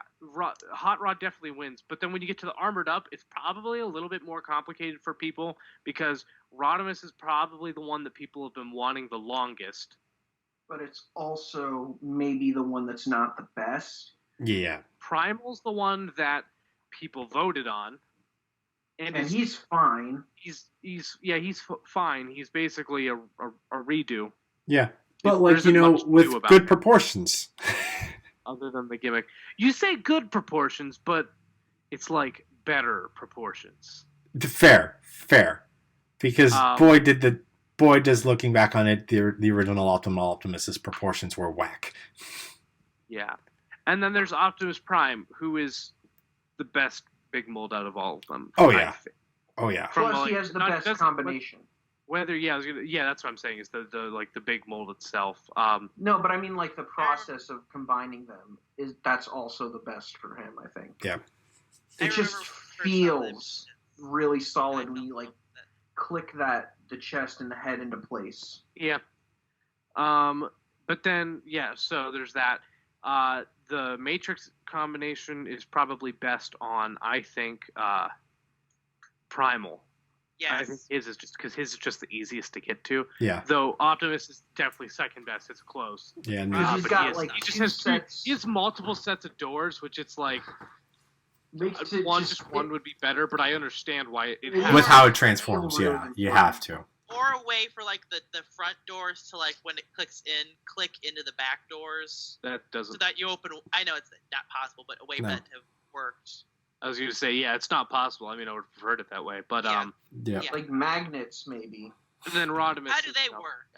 Hot Rod definitely wins. But then when you get to the armored up, it's probably a little bit more complicated for people because Rodimus is probably the one that people have been wanting the longest. But it's also maybe the one that's not the best. yeah, Primal's the one that people voted on, And he's fine. he's fine. He's basically a redo, yeah. There But like, isn't you know, much to with do about good it. proportions. other than the gimmick. You say good proportions, but it's like better proportions. Fair. Because Um, boy does looking back on it, the original Optimus's proportions were whack. Yeah. And then there's Optimus Prime, who is the best big mold out of all of them. Oh, I yeah. think. Oh yeah. From, Plus, he like, has the not best just- combination. That's what I'm saying is the like the big mold itself. No, but I mean, like the process of combining them that's also the best for him. I think. Yeah. I It just remember first feels time really I solid felt when you like that. click the chest and the head into place. Yeah. But then so there's that. The Matrix combination is probably best on, I think, Primal. I think Yes. his is just because his is just the easiest to get to. Yeah. Though Optimus is definitely second best. It's close. Yeah. Because he's But got he has, like he just two has sets. he has multiple sets of doors, which it's like Makes it one would be better. But I understand why it It has. With how it Yeah. transforms, Really yeah, you fun. have to. Or a way for like the front doors to like when it clicks in, click into the back doors. That doesn't. So that you open. I know it's not possible, but a way for that to have worked. I was going to say, yeah, it's not possible. I mean, I would have preferred it that way, but yeah. Like magnets, maybe. And then Rodimus. How do they work?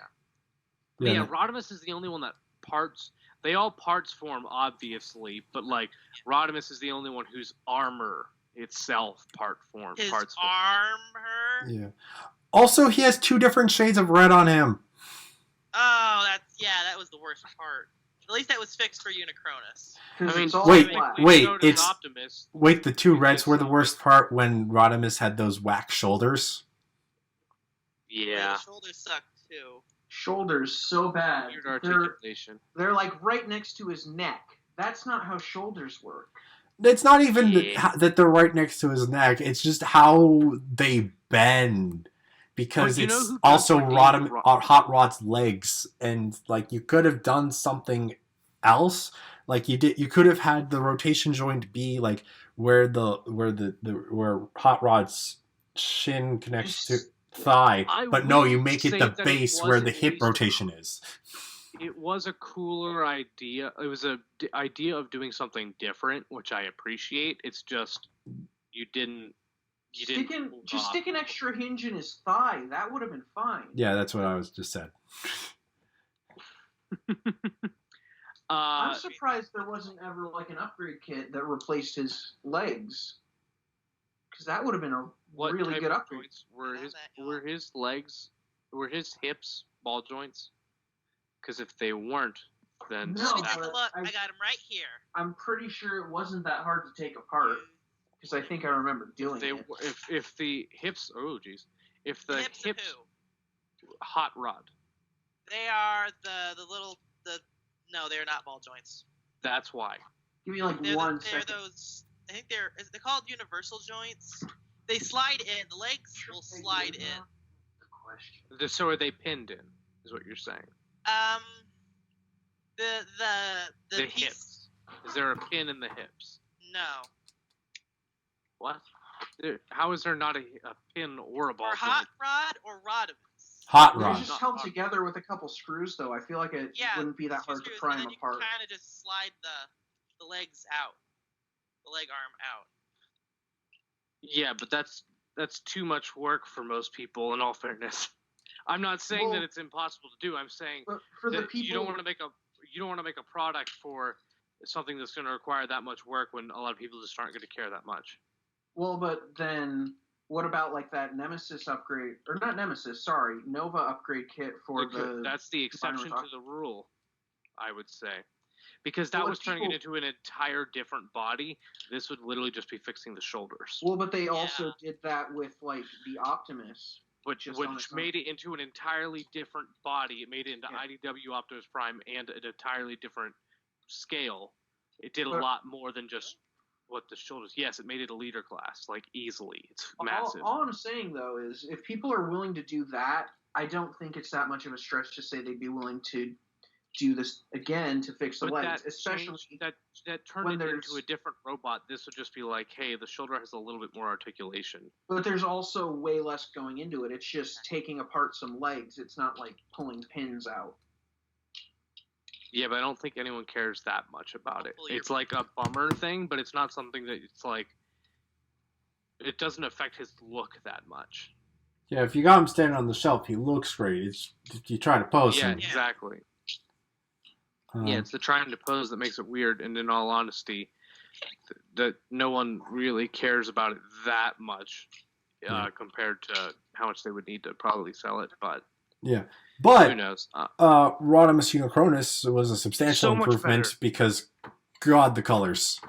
Yeah, Rodimus is the only one that parts. They all parts form, obviously, but like Rodimus is the only one whose armor itself parts form. Armor. Yeah. Also, he has 2 different shades of red on him. Oh, that was the worst part. At least that was fixed for Unicronus. I mean, wait, the 2 reds were the worst part when Rodimus had those whack shoulders? Yeah. The shoulders sucked, too. Shoulders so bad. Weird articulation. They're like right next to his neck. That's not how shoulders work. It's not even that they're right next to his neck. It's just how they bend. Because it's also Hot Rod's legs. And like you could have done something else. Like you could have had the rotation joint be like where Hot Rod's shin connects to thigh, but no, you make it the base where the hip rotation is. It was a cooler idea. It was an idea of doing something different, which I appreciate. It's just you didn't. Stick an extra hinge in his thigh. That would have been fine. Yeah, that's what I was just said. I'm surprised there wasn't ever like an upgrade kit that replaced his legs, because that would have been a really good upgrade. Were his legs, were his hips ball joints? Because if they weren't, then no. Let me take a look. I got them right here. I'm pretty sure it wasn't that hard to take apart, because I think I remember doing it. If the hips, if the hips, Hot Rod. They are no, they're not ball joints. That's why. Give me like one second. They're those. I think they're called universal joints. They slide in. The legs will slide in. So are they pinned in? Is what you're saying? The hips. Is there a pin in the hips? No. What? How is there not a pin or a ball joint? Hot Rod or Rodimus? Hot Rod. They're just held together with a couple screws, though. I feel like it wouldn't be that hard to pry them apart. You can kind of just slide the legs out, the leg arm out. Yeah, but that's too much work for most people. In all fairness, I'm not saying that it's impossible to do. I'm saying that you don't want to make a product for something that's going to require that much work when a lot of people just aren't going to care that much. Well, but then what about like that Nemesis upgrade, or not Nemesis? Sorry, Nova upgrade kit for That's the exception to the rule, I would say, because that was turning it into an entire different body. This would literally just be fixing the shoulders. Well, but they also did that with like the Optimus, which made it into an entirely different body. It made it into IDW Optimus Prime and an entirely different scale. It did a lot more than just what the shoulders. Yes, it made it a leader class, like easily. It's massive. All I'm saying though is, if people are willing to do that, I don't think it's that much of a stretch to say they'd be willing to do this again to fix the legs, especially that turned it into a different robot. This would just be like, hey, the shoulder has a little bit more articulation. But there's also way less going into it. It's just taking apart some legs. It's not like pulling pins out. Yeah, but I don't think anyone cares that much about it. It's like a bummer thing, but it's not something that it's like, it doesn't affect his look that much. Yeah, if you got him standing on the shelf, he looks great. It's you try to pose him. Yeah, exactly. It's the trying to pose that makes it weird, and in all honesty, that no one really cares about it that much compared to how much they would need to probably sell it, but... Yeah, but who knows? Rodimus Unicronus was a substantial improvement because, God, the colors.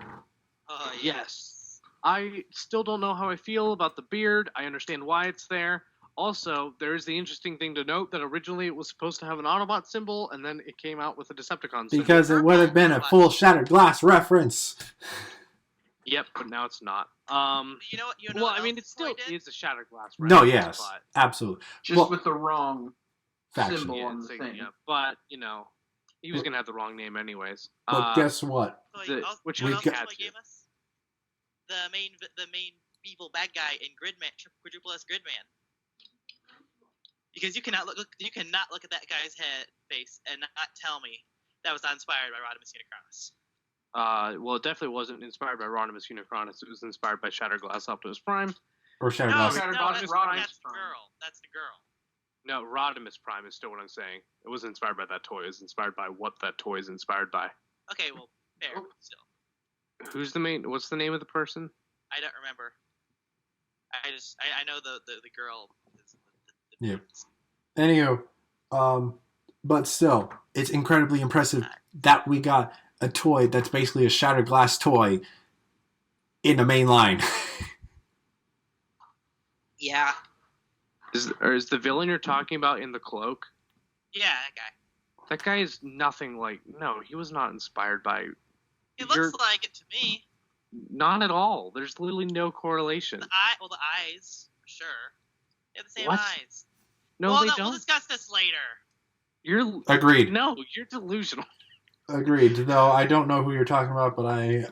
Yes. I still don't know how I feel about the beard. I understand why it's there. Also, there is the interesting thing to note that originally it was supposed to have an Autobot symbol, and then it came out with a Decepticon symbol. Because it would have been a full Shattered Glass reference. Yep, but now it's not. You know well, I mean, it still is a Shattered Glass reference. No, yes, absolutely. Just with the wrong symbol on the thing. Yeah, but, you know, he was going to have the wrong name anyways. But guess what? Which we got gave us? The main evil bad guy in Gridman, Quadruple S Gridman. Because you cannot look at that guy's face and not tell me that was not inspired by Rodimus Unicronus. Well, it definitely wasn't inspired by Rodimus Unicronus. It was inspired by Shatterglass Optimus Prime. Or Shattered No, Glass. no, Rodimus Prime. that's the girl. That's the girl. No, Rodimus Prime is still what I'm saying. It wasn't inspired by that toy. It was inspired by what that toy is inspired by. Okay, well, fair, but still. Who's the main? What's the name of the person? I don't remember. I know the girl. Yeah. Anywho, but still, it's incredibly impressive that we got a toy that's basically a Shattered Glass toy in the main line. Yeah. Is the villain you're talking about in the cloak? Yeah, that guy. That guy is nothing like. No, he was not inspired by. He looks like it to me. Not at all. There's literally no correlation. The eyes, for sure. They have the same What? eyes. No, well, they no, don't. We'll discuss this later. You're Agreed. No, you're delusional. Agreed. Though I don't know who you're talking about, but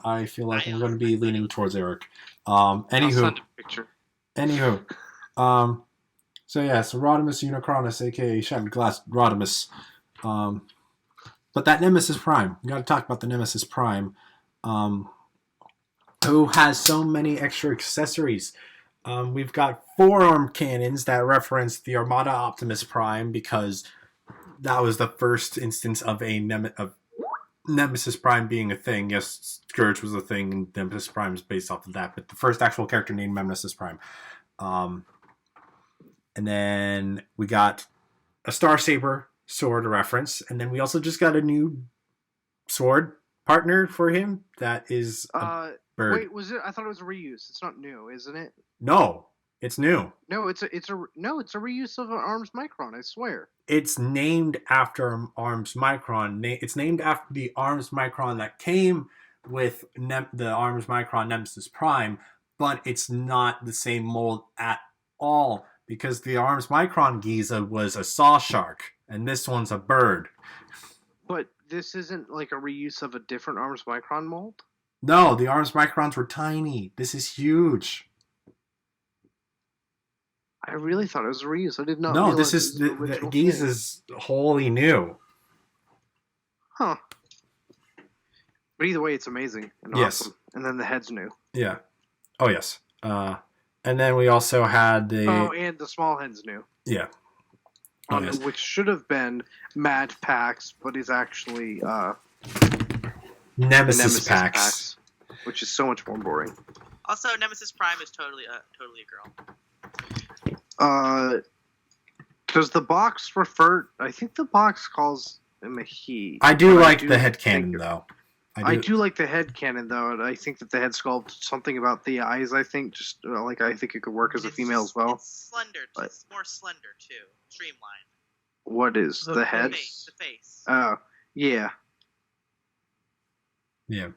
I feel like I'm going to be leaning towards Eric. I'll Anywho. send a picture. Anywho. So Rodimus Unicronus, aka Shattered Glass Rodimus. But that Nemesis Prime. We got to talk about the Nemesis Prime. Who has so many extra accessories. We've got forearm cannons that reference the Armada Optimus Prime because that was the first instance of of Nemesis Prime being a thing. Yes, Scourge was a thing, and Nemesis Prime is based off of that, but the first actual character named Nemesis Prime. And then we got a Starsaber sword reference, and then we also just got a new sword partner for him that is a bird. Wait, was it? I thought it was a reuse. It's not new, isn't it? No, it's new. No, it's a reuse of an Arms Micron. I swear. It's named after Arms Micron. It's named after the Arms Micron that came with the Arms Micron Nemesis Prime, but it's not the same mold at all because the Arms Micron Giza was a saw shark, and this one's a bird. But this isn't like a reuse of a different Arms Micron mold? No, the Arms Microns were tiny. This is huge. I really thought it was a reuse. I did not. No, realize this is it was the an original Giza thing. is wholly new. Huh. But either way, it's amazing and Yes. awesome. And then the head's new. Yeah. Oh yes. And then we also had the And the small head's new. yeah. Oh, yes. Which should have been Mad Pax, but is actually Nemesis Pax. which is so much more boring. Also, Nemesis Prime is totally a girl. Does the box refer? I think the box calls him a he. I do but like do the head think- cannon though. I do like the head cannon though, and I think that the head sculpt, something about the eyes. I think I think it could work as a It's female just- as well. It's slender. But- It's more slender too. Streamlined. What is the head? The face. Oh, yeah, Yeah.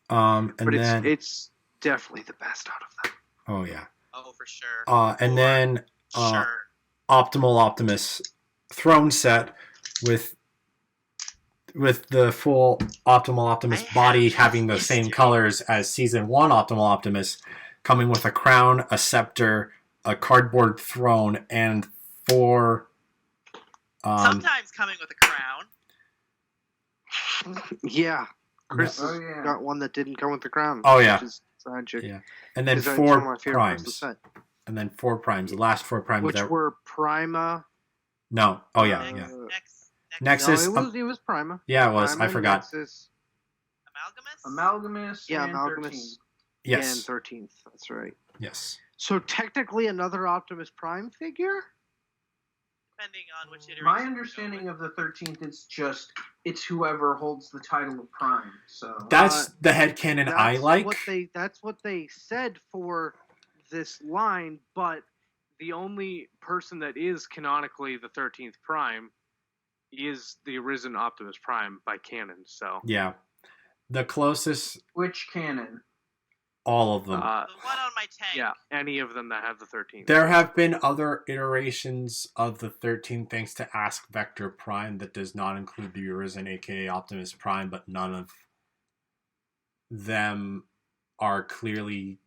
And but then it's definitely the best out of them. oh yeah. Oh, for sure. And then Sure. Optimal Optimus throne set with the full Optimal Optimus I body have having the this same too. colors as Season 1 Optimal Optimus, coming with a crown, a scepter, a cardboard throne, and 4... Sometimes coming with a crown. Yeah, Chrys Oh, yeah. got one that didn't come with the crown. Oh, yeah. which is tragic. Yeah. And then 'Cause that's one of 4 my favorite parts of the primes. set. And then 4 primes. The last 4 primes Which that were Prima. No. Oh, yeah. Next, Yeah. Nexus. Nexus. No, it was Prima. Yeah, it was. Prima, I forgot. Nexus, Amalgamus. Amalgamus. Yeah, and Amalgamus. 13. Yes. and 13th. That's right. Yes. So technically another Optimus Prime figure? Depending on which iteration. My you go understanding with. of the 13th is it's whoever holds the title of Prime. So That's the headcanon I like. That's what they said for this line, but The only person that is canonically the 13th Prime is the arisen Optimus Prime by canon. So Yeah. The closest, which canon? all of them. The one on my tank. yeah, any of them that have the 13th. There have been other iterations of the 13 thanks to Ask Vector Prime that does not include the Arisen, aka Optimus Prime, but none of them are clearly...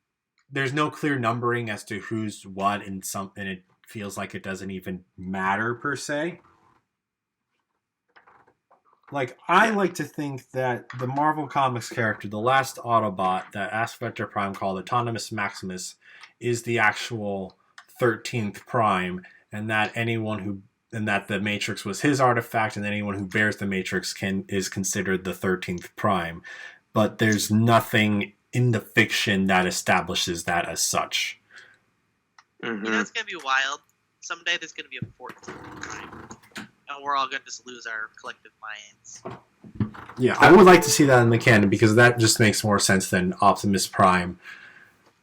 There's no clear numbering as to who's what, and it feels like it doesn't even matter per se. Like, I like to think that the Marvel Comics character, the last Autobot that Aspector Prime called Autonomous Maximus, is the actual 13th Prime, and that the Matrix was his artifact, and anyone who bears the Matrix is considered the 13th Prime. But there's nothing in the fiction that establishes that as such. Mm-hmm. You know, it's gonna be wild. Someday there's gonna be a 14th Prime. And we're all going to just lose our collective minds. Yeah, I would like to see that in the canon because that just makes more sense than Optimus Prime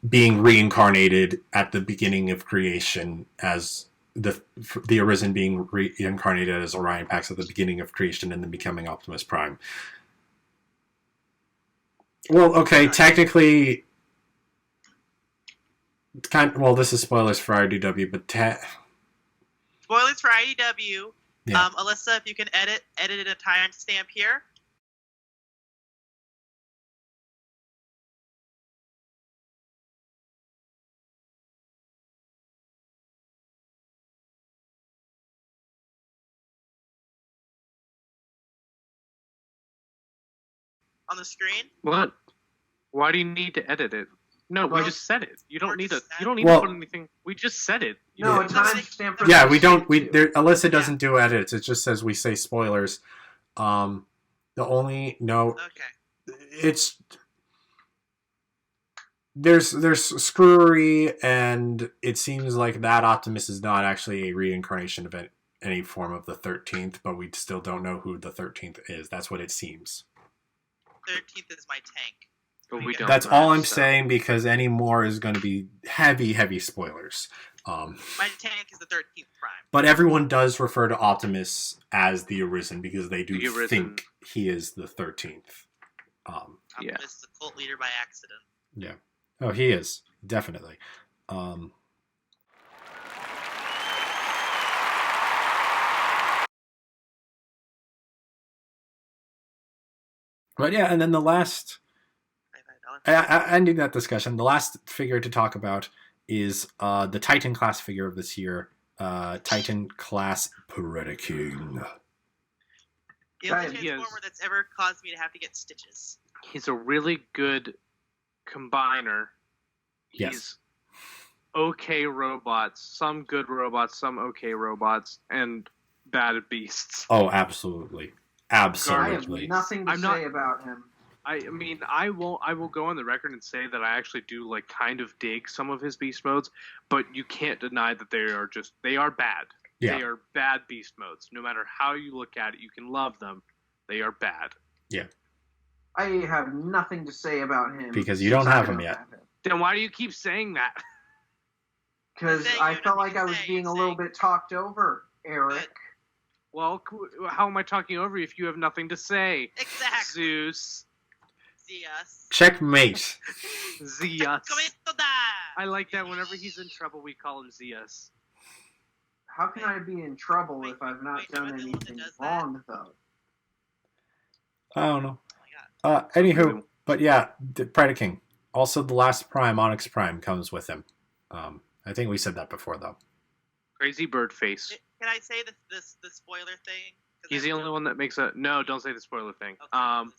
being reincarnated at the beginning of creation as the Arisen being reincarnated as Orion Pax at the beginning of creation and then becoming Optimus Prime. Well, okay, technically... this is spoilers for IDW, but... Spoilers for IDW... Yeah. Alyssa, if you can edit in a timestamp here. On the screen. What? Why do you need to edit it? No, we just said it. You don't need to. You don't need Well, to put anything. We just said it. No, a timestamp for yeah, we don't. Alyssa doesn't do edits. It just says we say spoilers. The only it's there's screwery, and it seems like that Optimus is not actually a reincarnation of any form of the 13th, but we still don't know who the 13th is. That's what it seems. 13th is my tank. But we don't. That's all I'm saying because any more is going to be heavy spoilers. My tank is the 13th Prime. But everyone does refer to Optimus as the Arisen because they do think he is the 13th. Optimus is a cult leader by accident. Yeah. Oh, he is. Definitely. But yeah, and then the last... ending that discussion, the last figure to talk about is the Titan class figure of this year, Titan class Predaking. The only Transformer that's ever caused me to have to get stitches. He's a really good combiner. Yes. He's okay robots, some good robots, some okay robots, and bad beasts. Oh, absolutely. Absolutely. I have nothing to say about him. I mean, I will go on the record and say that I actually do kind of dig some of his beast modes, but you can't deny that they are bad. Yeah. They are bad beast modes. No matter how you look at it, you can love them. They are bad. Yeah. I have nothing to say about him. Because you don't have him yet. Then why do you keep saying that? Because I felt like I was being a little bit talked over, Eric. Well, how am I talking over you if you have nothing to say? Exactly. Zeus. Zeus. Checkmate. Zeus. I like that whenever he's in trouble, we call him Zeus. How can I be in trouble if I've not done anything wrong, though? I don't know. Anywho, but yeah, Predaking. Also, the last Prime, Onyx Prime, comes with him. I think we said that before, though. Crazy bird face. Can I say the spoiler thing? He's the only one that makes a... No, don't say the spoiler thing. Okay.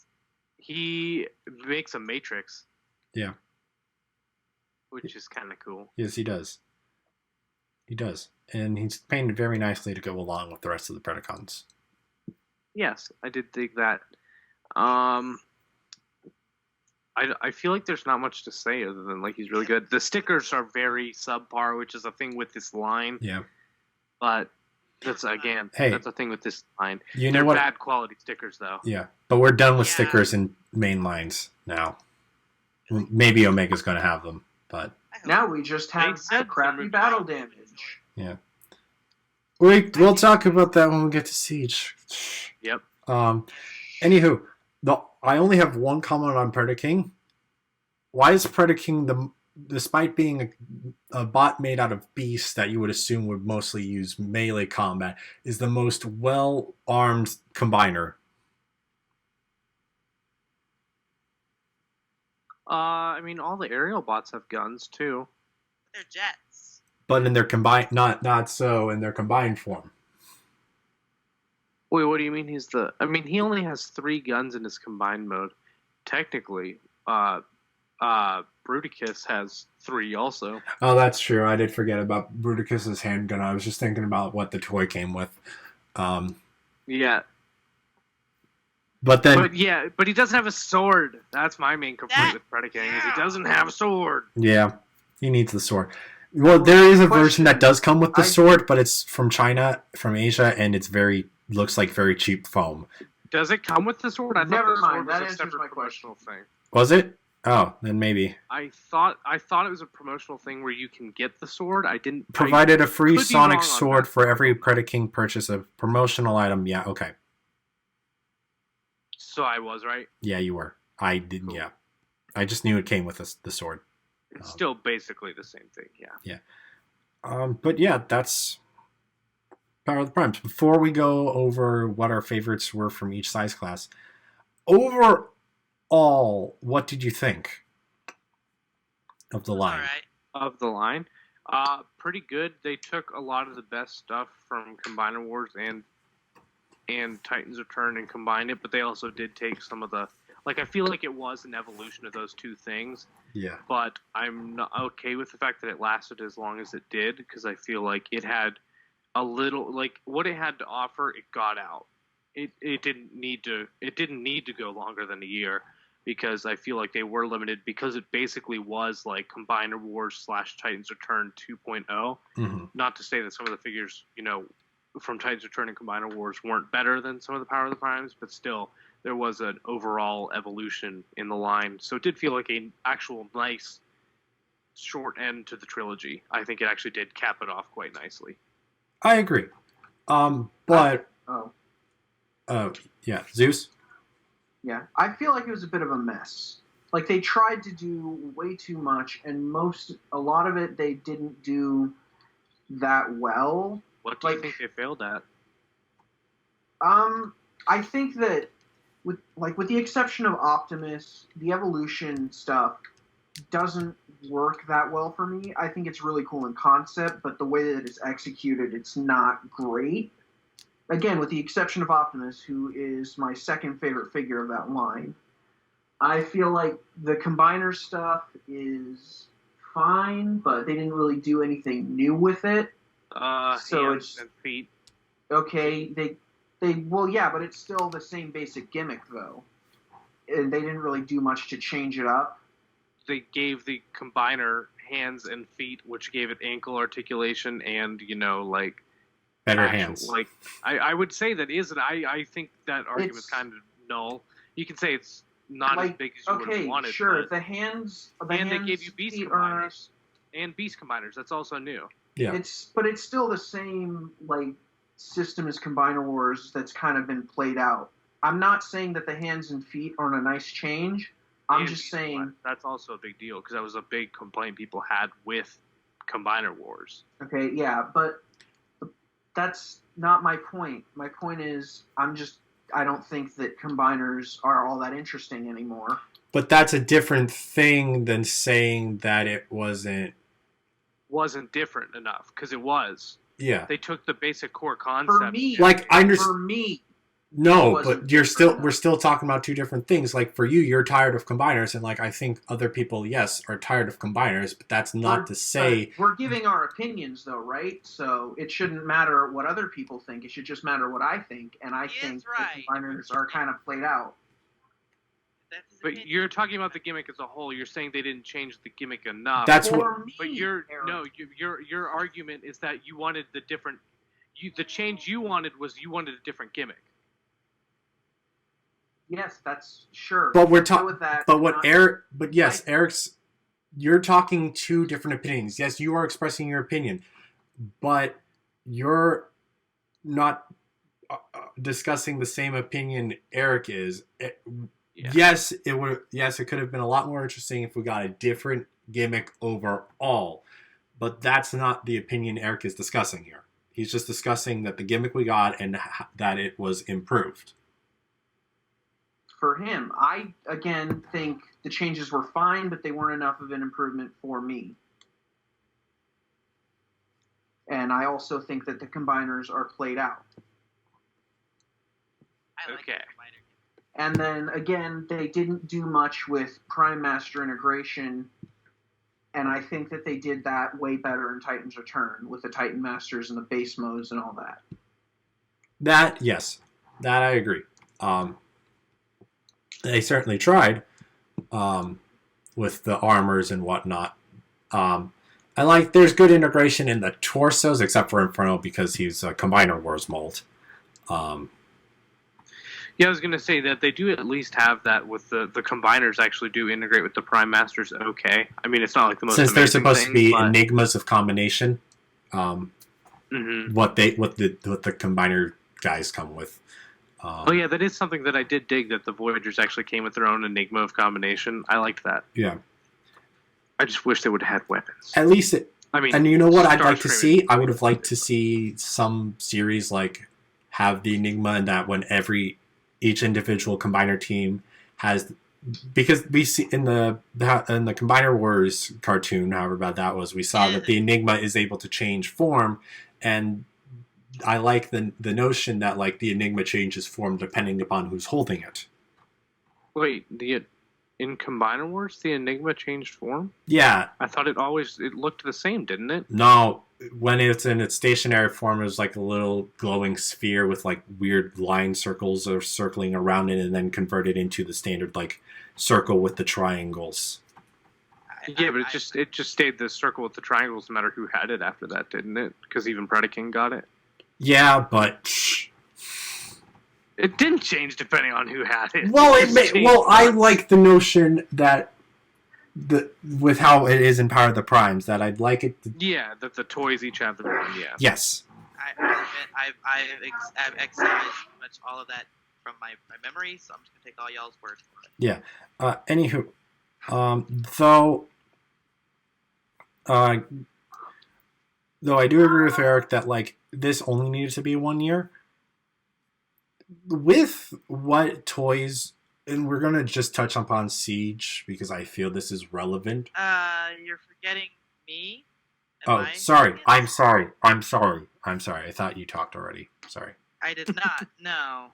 He makes a Matrix. Yeah. Which is kind of cool. Yes, he does. He does. And he's painted very nicely to go along with the rest of the Predacons. Yes, I did dig that. I feel like there's not much to say other than he's really good. The stickers are very subpar, which is a thing with this line. Yeah. But that's a thing with this line. They're bad quality stickers though. Yeah. But we're done with stickers in main lines now. Maybe Omega's going to have them, but now we just have crappy battle damage. Yeah. We'll talk about that when we get to Siege. Yep. Anywho, I only have one comment on Predaking. Why is Predaking, despite being a bot made out of beasts that you would assume would mostly use melee combat, is the most well-armed combiner? I mean, all the aerial bots have guns too. They're jets. But in their combined, not so in their combined form. Wait, what do you mean he's the... I mean, he only has 3 guns in his combined mode. Technically, Bruticus has 3 also. Oh, that's true. I did forget about Bruticus's handgun. I was just thinking about what the toy came with. Yeah. But then... But he doesn't have a sword. That's my main complaint with Predaking, is he doesn't have a sword. Yeah, he needs the sword. Well, there is a version that does come with the sword, but it's from China, from Asia, and it's looks like very cheap foam. Does it come with the sword? I Never thought mind. the sword That was a answers separate my promotional thing. Was it? Oh, then maybe. I thought it was a promotional thing where you can get the sword. I didn't... Provided a free could be Sonic wrong on sword that. for every Predaking purchase of promotional item. Yeah, okay. So I was right. Yeah, you were. I didn't, yeah. I just knew it came with the sword. It's still basically the same thing, yeah. But yeah, that's Power of the Primes. Before we go over what our favorites were from each size class, overall, what did you think of the line? All right. Of the line, pretty good. They took a lot of the best stuff from Combiner Wars and Titans Return and combined it, but they also did take some of the... Like, I feel like it was an evolution of those two things. Yeah. But I'm not okay with the fact that it lasted as long as it did, because I feel like it had a little... Like, what it had to offer, it got out. It didn't need to go longer than a year, because I feel like they were limited, because it basically was like Combiner Wars / Titans Return 2.0. Mm-hmm. Not to say that some of the figures, from Titans Return and Combiner Wars weren't better than some of the Power of the Primes, but still, there was an overall evolution in the line. So it did feel like an actual nice short end to the trilogy. I think it actually did cap it off quite nicely. I agree. Yeah, Zeus? Yeah, I feel like it was a bit of a mess. Like, they tried to do way too much, and a lot of it they didn't do that well. What do you think they failed at? I think that with the exception of Optimus, the evolution stuff doesn't work that well for me. I think it's really cool in concept, but the way that it's executed, it's not great. Again, with the exception of Optimus, who is my second favorite figure of that line. I feel like the Combiner stuff is fine, but they didn't really do anything new with it. So hands and feet. Okay, but it's still the same basic gimmick, though. And they didn't really do much to change it up. They gave the Combiner hands and feet, which gave it ankle articulation and, better hands. Like, I would say that isn't. I think that argument's kind of null. You can say it's not as big as you would have wanted. Sure. The hands, they gave you beast combiners and beast combiners. That's also new. Yeah. But it's still the same system as Combiner Wars that's kind of been played out. I'm not saying that the hands and feet aren't a nice change. I'm just saying that's also a big deal, because that was a big complaint people had with Combiner Wars. Okay, yeah, but that's not my point. My point is I don't think that combiners are all that interesting anymore. But that's a different thing than saying that it wasn't different enough, because it was. Yeah. They took the basic core concept. For me, For me. No, but we're still talking about two different things. Like, for you, you're tired of combiners, and I think other people, yes, are tired of combiners, but that's not to say... We're giving our opinions, though, right? So it shouldn't matter what other people think. It should just matter what I think, and I think the combiners are kind of played out. But you're talking about the gimmick as a whole. You're saying they didn't change the gimmick enough. That's what... But your argument is that you wanted the different... the change you wanted was you wanted a different gimmick. Yes, that's sure. But we're talking. Eric's. You're talking two different opinions. Yes, you are expressing your opinion, but you're not discussing the same opinion Eric is. Yes, it would. Yes, it could have been a lot more interesting if we got a different gimmick overall, but that's not the opinion Eric is discussing here. He's just discussing that the gimmick we got and that it was improved. For him, I, again, think the changes were fine, but they weren't enough of an improvement for me. and I also think that the combiners are played out. I like Okay. the combiner. And then again, they didn't do much with Prime Master integration, and I think that they did that way better in Titan's Return with the Titan Masters and the base modes and all that. Yes, that I agree. They certainly tried with the armors and whatnot. I like there's good integration in the torsos, except for Inferno because he's a Combiner Wars mold. Yeah, I was going to say that they do at least have that with the combiners actually do integrate with the Prime Masters. Okay, I mean it's not like the most Since they're amazing supposed thing, to be but... enigmas of combination, Mm-hmm. what the Combiner guys come with. Oh yeah, that is something that I did dig, that the Voyagers actually came with their own enigma of combination. I liked that. Yeah. I just wish they would have had weapons. At least I mean, and you know what I'd like to Starscream see? I would have liked to see some series like have the enigma, and that when each individual combiner team has, because we see in the Combiner Wars cartoon, however bad that was, we saw that the enigma is able to change form, and I like the notion that like the enigma changes form depending upon who's holding it. Wait, in Combiner Wars, the enigma changed form? Yeah. I thought it looked the same, didn't it? No, when it's in its stationary form, it was like a little glowing sphere with like weird line circles or circling around it, and then converted into the standard like circle with the triangles. Yeah, but it just stayed the circle with the triangles no matter who had it after that, didn't it? Because even Predaking got it. Yeah, but it didn't change depending on who had it. Well, I like the notion that with how it is in Power of the Primes, that I'd like it to... Yeah, that the toys each have their own, yeah. Yes. I've excised pretty much all of that from my memory, so I'm just going to take all y'all's word for it. Yeah. Anywho, though I do agree with Eric that like this only needed to be 1 year. With what toys, and we're gonna just touch upon Siege because I feel this is relevant. You're forgetting me. Sorry. I'm sorry. I thought you talked already. Sorry. I did not. No.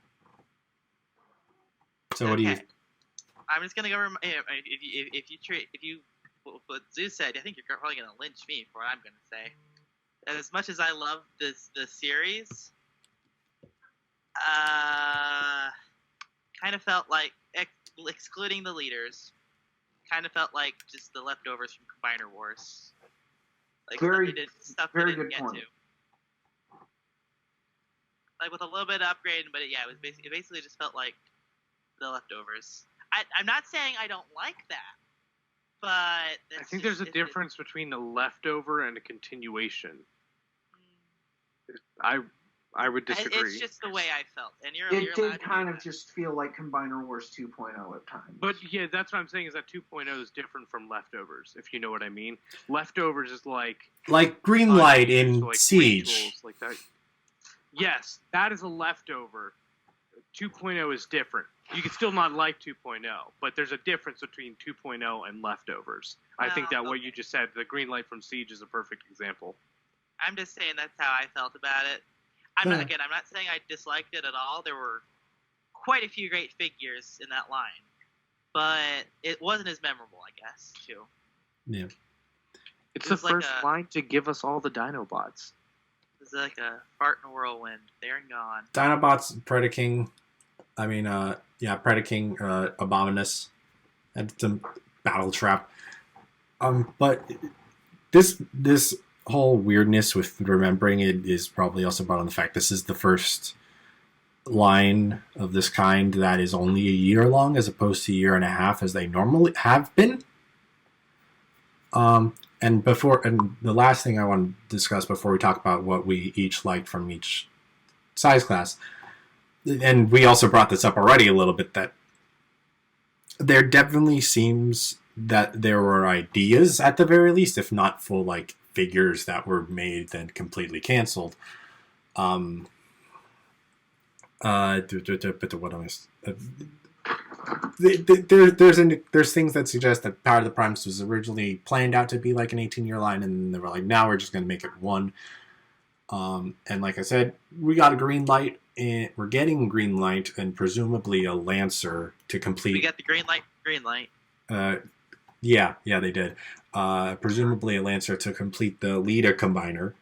So what do you? I'm just gonna go. If you what Zeus said, I think you're probably gonna lynch me for what I'm gonna say. As much as I love the series, kind of felt like excluding the leaders, kind of felt like just the leftovers from Combiner Wars. Like stuff we didn't get to. Like with a little bit of upgrade, but it basically just felt like the leftovers. I'm not saying I don't like that, but I think there's a difference between a leftover and a continuation. I would disagree. It's just the way I felt, and you're It allowed did to kind do of just feel like Combiner Wars 2.0 at times. But yeah, that's what I'm saying, is that 2.0 is different from leftovers, if you know what I mean. Leftovers is like green light in like Siege. like that. Yes, that is a leftover. 2.0 is different. You can still not like 2.0, but there's a difference between 2.0 and leftovers. I think that what you just said, the green light from Siege, is a perfect example. I'm just saying that's how I felt about it. I'm not saying I disliked it at all. There were quite a few great figures in that line, but it wasn't as memorable, I guess, too. Yeah. It's the first line to give us all the Dinobots. It was like a fart in a whirlwind. They're gone. Dinobots, Predaking. Predaking, Abominus, and some Battle Trap. But this whole weirdness with remembering it is probably also brought on the fact this is the first line of this kind that is only a year long as opposed to a year and a half as they normally have been. And the last thing I want to discuss before we talk about what we each liked from each size class, and we also brought this up already a little bit, that there definitely seems that there were ideas at the very least, if not full like figures that were made then completely canceled. There's things that suggest that Power of the Primes was originally planned out to be like an 18-year line, and they were like, now we're just going to make it one. And like I said, we got a green light, and we're getting green light, and presumably a Lancer to complete. We got the green light. Green light. Yeah, they did. Presumably a Lancer to complete the Lita combiner.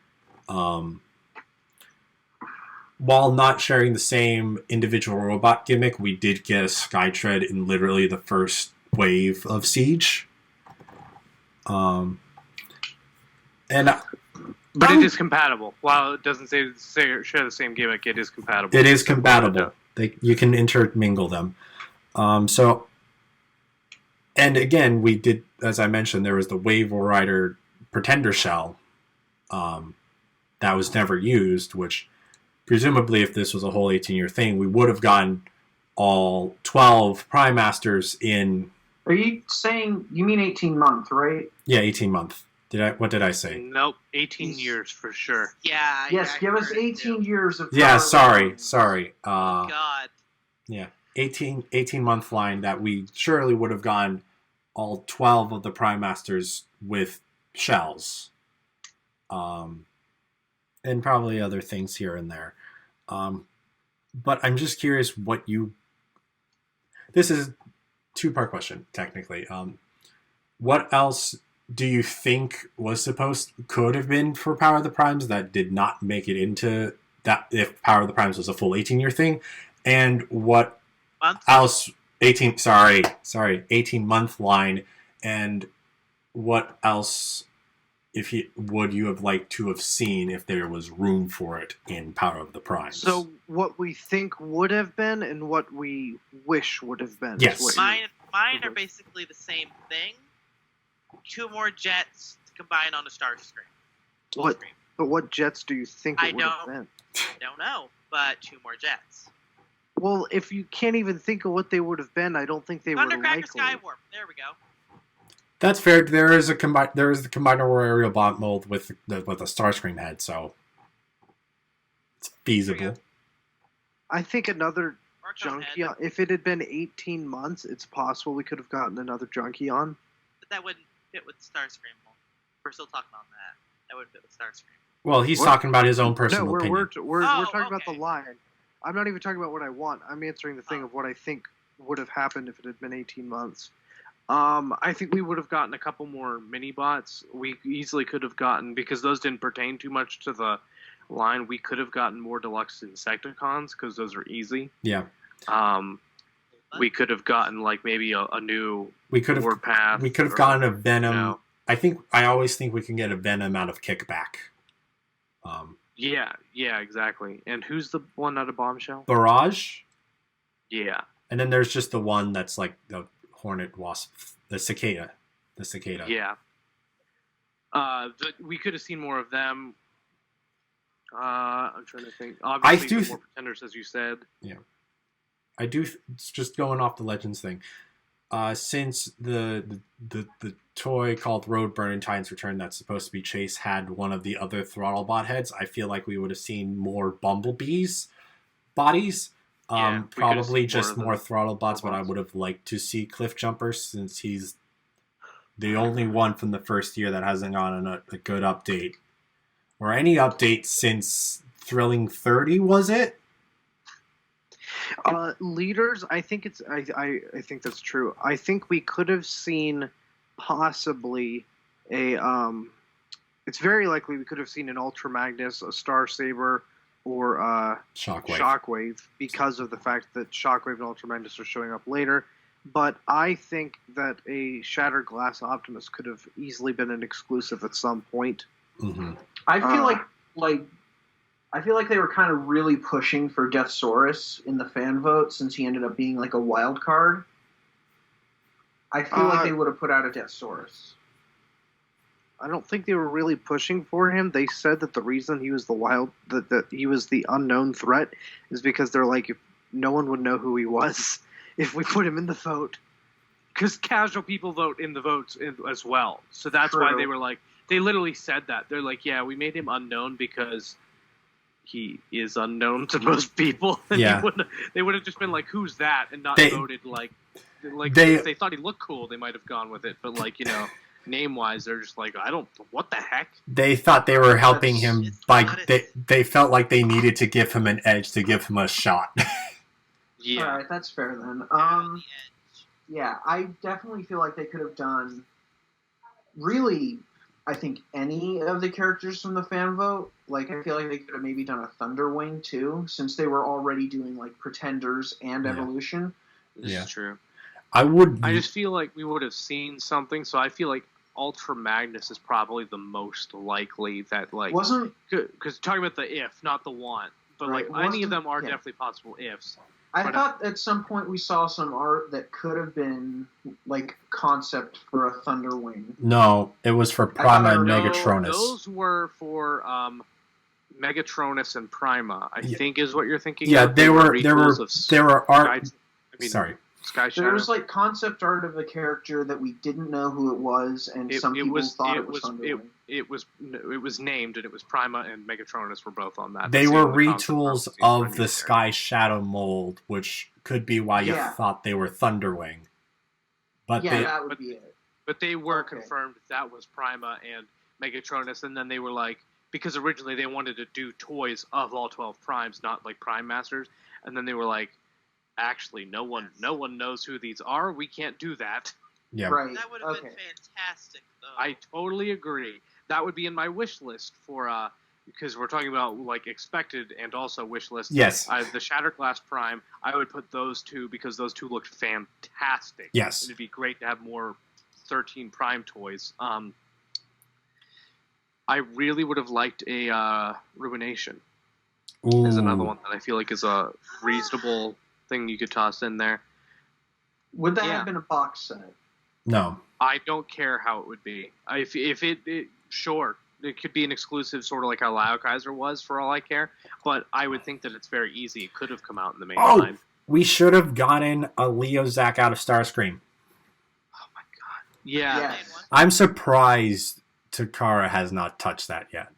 While not sharing the same individual robot gimmick, we did get a Skytread in literally the first wave of Siege. But it is compatible. While it doesn't share the same gimmick, it is compatible. It is compatible. You can intermingle them. And again, we did, as I mentioned, there was the Wave Rider Pretender Shell that was never used, which presumably if this was a whole 18-year thing, we would have gotten all 12 Prime Masters in... Are you saying, you mean 18-month, right? Yeah, 18-month. What did I say? Nope, 18 years for sure. Yeah. Yes, give us 18 years of... Yeah, sorry. Oh, God. Yeah, 18-month line that we surely would have gotten all 12 of the Prime Masters with shells. And probably other things here and there. But I'm just curious what you... This is a two-part question, technically. What else do you think could have been for Power of the Primes that did not make it into that, if Power of the Primes was a full 18-year thing? And what else... 18-month line, and what else would you have liked to have seen if there was room for it in Power of the Primes? So what we think would have been and what we wish would have been. Yes. Mine are basically the same thing. 2 more jets to combine on the Starscream. But what jets do you think it would have been? I don't know, but 2 more jets. Well, if you can't even think of what they would have been, I don't think they were likely. Thundercracker Skywarp. There we go. That's fair. There is the Combiner War aerial bot mold with a Starscream head, so it's feasible. I think another Junkion. Junkion. If it had been 18 months, it's possible we could have gotten another Junkion. But that wouldn't fit with Starscream. We're still talking on that. That wouldn't fit with Starscream. Well, he's talking about his own personal opinion. We're talking about the line. I'm not even talking about what I want. I'm answering the thing of what I think would have happened if it had been 18 months. I think we would have gotten a couple more mini bots. We easily could have gotten, because those didn't pertain too much to the line, we could have gotten more deluxe Insecticons because those are easy. Yeah. We could have gotten like maybe a new Warpath. We could have gotten a Venom. I always think we can get a Venom out of Kickback. Yeah, exactly. And who's the one out of Bombshell? Barrage? Yeah. And then there's just the one that's like the Hornet Wasp, the Cicada. Yeah. We could have seen more of them. I'm trying to think. Obviously, more Pretenders, as you said. Yeah. I do, just going off the Legends thing. Since the toy called Roadburn in Titan's Return that's supposed to be Chase had one of the other Throttlebot heads, I feel like we would have seen more Bumblebees bodies. Probably just more Throttlebots, but I would have liked to see Cliff Jumper since he's the only one from the first year that hasn't gotten a good update. Or any update since Thrilling 30, was it? Leaders, I think I think that's true. I think we could have seen possibly it's very likely we could have seen an Ultra Magnus, a Star Saber, or Shockwave because of the fact that Shockwave and Ultra Magnus are showing up later. But I think that a Shattered Glass Optimus could have easily been an exclusive at some point. Mm-hmm. I feel like they were kind of really pushing for Deathsaurus in the fan vote since he ended up being like a wild card. I feel like they would have put out a Deathsaurus. I don't think they were really pushing for him. They said that the reason he was that he was the unknown threat is because they're like, if no one would know who he was if we put him in the vote. Because casual people vote in the votes as well. So that's why they were like, they literally said that. They're like, yeah, we made him unknown because he is unknown to most people. And yeah. They would have just been like, who's that? And not voted like if they thought he looked cool, they might have gone with it. But like, name-wise, they're just like, I don't. What the heck? They thought they were helping him It's by not it. they felt like they needed to give him an edge to give him a shot. Yeah. All right, that's fair then. They're on the edge. Yeah, I definitely feel like they could have done really, I think, any of the characters from the fan vote. Like, I feel like they could have maybe done a Thunderwing too, since they were already doing like Pretenders and Yeah. Evolution. This Yeah. is true. I just feel like we would have seen something, so I feel like Ultra Magnus is probably the most likely that, like, Wasn't because talking about the if, not the want, but Right, like any of wasn't- them are yeah. definitely possible ifs. I But, thought at some point we saw some art that could have been like concept for a Thunderwing. No, it was for thought Prima I and know Megatronus. Those were for Megatronus and Prima, I Yeah. think is what you're thinking. Yeah, of. there were retools of art. Sky, Sorry, Sky There Shadow. was like concept art of a character that we didn't know who it was, and some people thought it was Thunderwing. It was named, and it was Prima and Megatronus were both on that. they That's were the concept art retools was used for a of new the Sky Shadow mold, which could be why you Yeah. thought they were Thunderwing. But Yeah, they, that would be it. But they were Okay. confirmed that was Prima and Megatronus, and then they were like, because originally they wanted to do toys of all 12 primes, not like Prime Masters, and then they were like, actually, no one knows who these are. We can't do that. yeah, Right. That would have Okay. been fantastic, though. I totally agree. That would be in my wish list for because we're talking about like expected and also wish list. Yes. The Shatterglass Prime, I would put those two because those two looked fantastic. Yes. It'd be great to have more 13 Prime toys. I really would have liked a Ruination. Is another Ooh. one that I feel like is a reasonable thing you could toss in there. Would that Yeah. have been a box set? No. I don't care how it would be. If it sure, it could be an exclusive, sort of like how Lao Kaiser was, for all I care. But I would think that it's very easy. It could have come out in the main Oh, line. we should have gotten a Leo Zack out of Starscream. Oh my god. Yeah. Yeah. Main one. I'm surprised Takara has not touched that yet.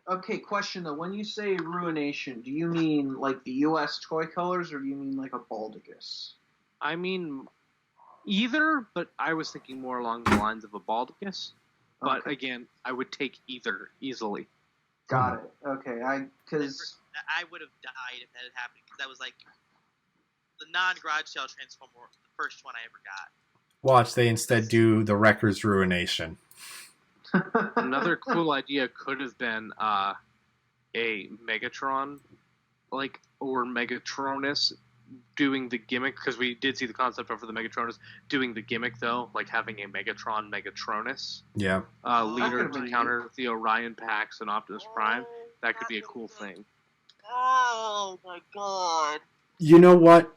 Okay, question though. When you say Ruination, do you mean like the U.S. toy colors, or do you mean like a Baldicus? I mean, either, but I was thinking more along the lines of a Baldicus. But Okay. again, I would take either easily. Got it. Okay, because I would have died if that had happened, because that was like the non-garage sale Transformer, the first one I ever got. Watch, they instead do the Wrecker's Ruination. Another cool idea could have been a Megatron, like, or Megatronus doing the gimmick, because we did see the concept art for the Megatronus doing the gimmick, though, like having a Megatronus Yeah. leader could've to been counter the Orion Pax and Optimus Prime. That could be a cool thing. Oh my god. You know what?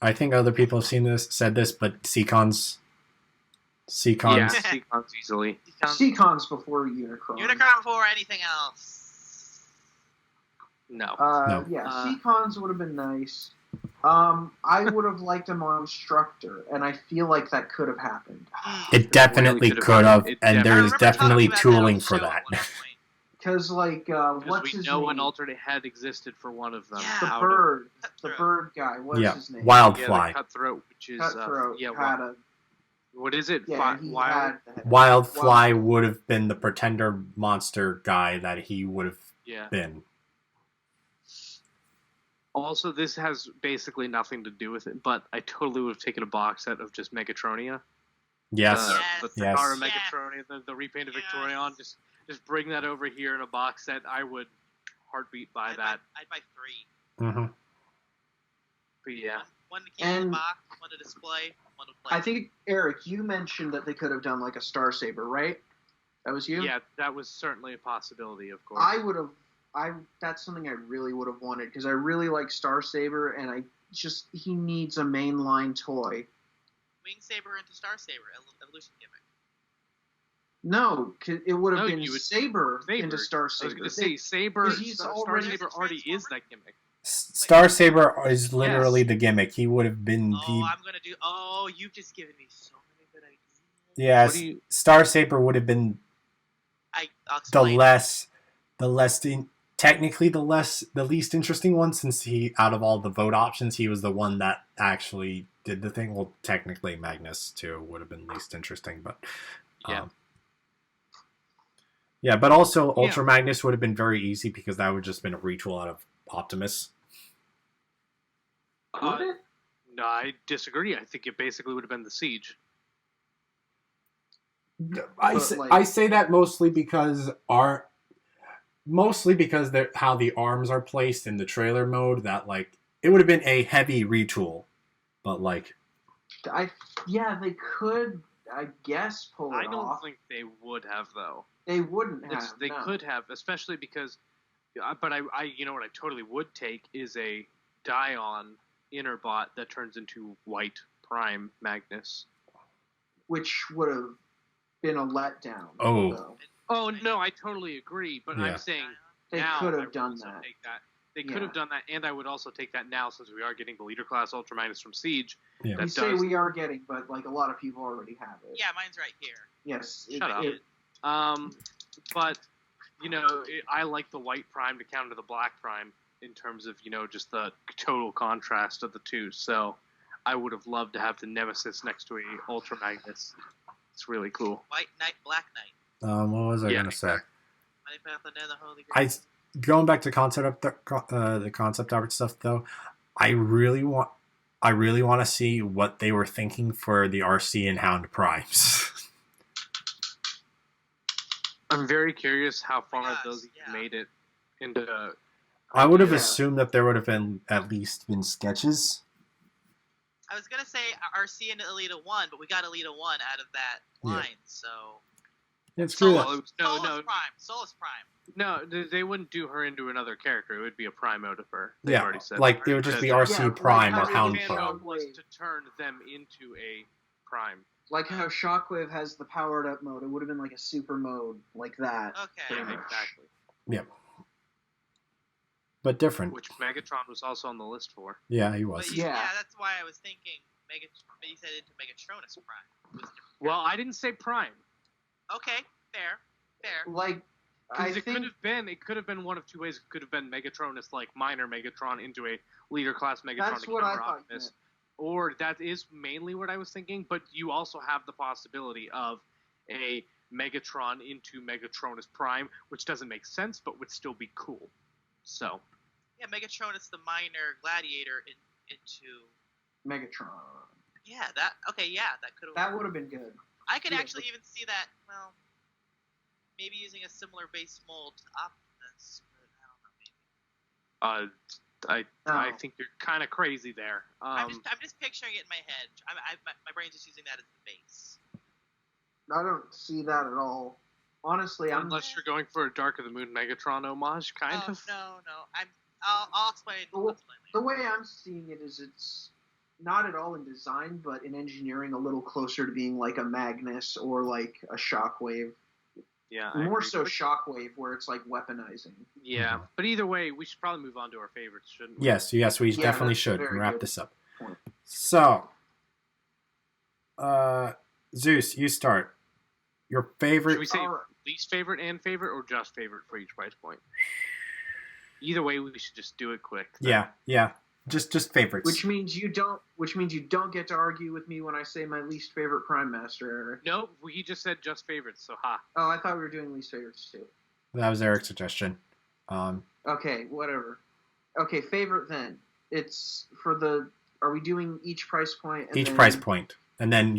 I think other people have said this, but SEACONS. Yeah, Seacons easily. SEACONS before Unicron. Unicron before anything else. No. No. Yeah, Uh, SEACONS would have been nice. I would have liked him on Instructor, and I feel like that could have happened. It definitely really could have, it and definitely- there I is remember definitely talking about that on tooling the for show that. at one point. Because, like, Because what's we his know name? an alternate head existed for one of them. Yeah. The Out of- bird. The Cutthroat. bird guy. What's Yeah, his name? Yeah, Wildfly. the Cutthroat, which is Cutthroat had a... what is it? Yeah, he Wild. had the head. Wildfly would have been the Pretender monster guy that he would have Yeah. been. Also, this has basically nothing to do with it, but I totally would have taken a box set of just Megatronia. Yes. Yes. The Yes. Takara Yes. Megatronia, the repainted Yes. Victorion. Just bring that over here in a box set. I would heartbeat by that. I'd buy 3. hmm But yeah. One to keep in the And- box, one to display, one to play. I think, Eric, you mentioned that they could have done, like, a Star Saber, right? That was you? Yeah, that was certainly a possibility, of course. I would have... that's something I really would have wanted, because I really like Star Saber, and he needs a mainline toy. Wing Saber into Star Saber, evolution gimmick. No, 'cause it would have No, been you would- Saber Saber. into Star I was Saber. going to say, Saber, he's Star already- Saber already is that gimmick. Star Saber is literally the gimmick. He would have been Oh, I'm gonna do. Oh, you've just given me so many good ideas. yes. What do you- Star Saber would have been I'll the explain. technically the least interesting one, since he, out of all the vote options, he was the one that actually did the thing. Well, technically Magnus too would have been least interesting, but yeah, but also Ultra Magnus would have been very easy because that would just been a retool out of Optimus. Would it? No, I disagree. I think it basically would have been the Siege. I say that mostly because how the arms are placed in the trailer mode. That like it would have been a heavy retool, but like they could, I guess, pull it off. I don't think they would have though. They wouldn't have. They could have, especially because. But I you know what I totally would take is a Dion Interbot that turns into White Prime Magnus, which would have been a letdown. Oh no, I totally agree. But I'm saying they now could have done that. They could have done that, and I would also take that now since we are getting the leader class Ultra Magnus from Siege. Yeah. We say we are getting, but like a lot of people already have it. Yeah, mine's right here. Yes. Shut up. But you know, I like the White Prime to counter the Black Prime in terms of just the total contrast of the two. So I would have loved to have the Nemesis next to a Ultra Magnus. It's really cool. White Knight, Black Knight. What was I gonna say? Going back to the concept art stuff though, I really want to see what they were thinking for the RC and Hound Primes. I'm very curious how far those made it into. I would have assumed that there would have been at least been sketches. I was gonna say RC and Alita 1, but we got Alita 1 out of that line, so. It's true. Solus Prime. No, they wouldn't do her into another character. It would be a Prime out of her. They already said like it would just be RC Prime or Hound Prime. Was to turn them into a Prime. Like how Shockwave has the powered up mode, it would have been like a super mode like that. Okay. Yeah, exactly. Yeah. But different. Which Megatron was also on the list for. Yeah, he was. Yeah, that's why I was thinking you said into Megatronus Prime. Well, I didn't say Prime. Okay, fair. Like, it could have been one of two ways. It could have been Megatronus, like minor Megatron, into a leader class Megatron that's to what counter I thought. Optimus. Or that is mainly what I was thinking, but you also have the possibility of a Megatron into Megatronus Prime, which doesn't make sense, but would still be cool. So. Yeah, Megatronus, the minor gladiator, into Megatron. Yeah, that could have. That would have been good. I could actually even see that. Well, maybe using a similar base mold to Optimus, but I don't know. Maybe. I think you're kind of crazy there. I'm just picturing it in my head. My brain's just using that as the base. I don't see that at all. Honestly, unless you're going for a Dark of the Moon Megatron homage, kind of. No. I'll explain. The way I'm seeing it is it's not at all in design, but in engineering a little closer to being like a Magnus or like a Shockwave. Yeah. More so Shockwave, where it's like weaponizing. Yeah, but either way, we should probably move on to our favorites, shouldn't we? Yes, we definitely should wrap this up. So, Zeus, you start. Your favorite. Should we say least favorite and favorite, or just favorite for each price point? Either way, we should just do it quick. Then. Yeah. Just favorites. Which means you don't get to argue with me when I say my least favorite Prime Master, Eric. No, he just said just favorites, so ha. Oh, I thought we were doing least favorites too. That was Eric's suggestion. Okay, whatever. Okay, favorite then. It's for the. Are we doing each price point? Price point, and then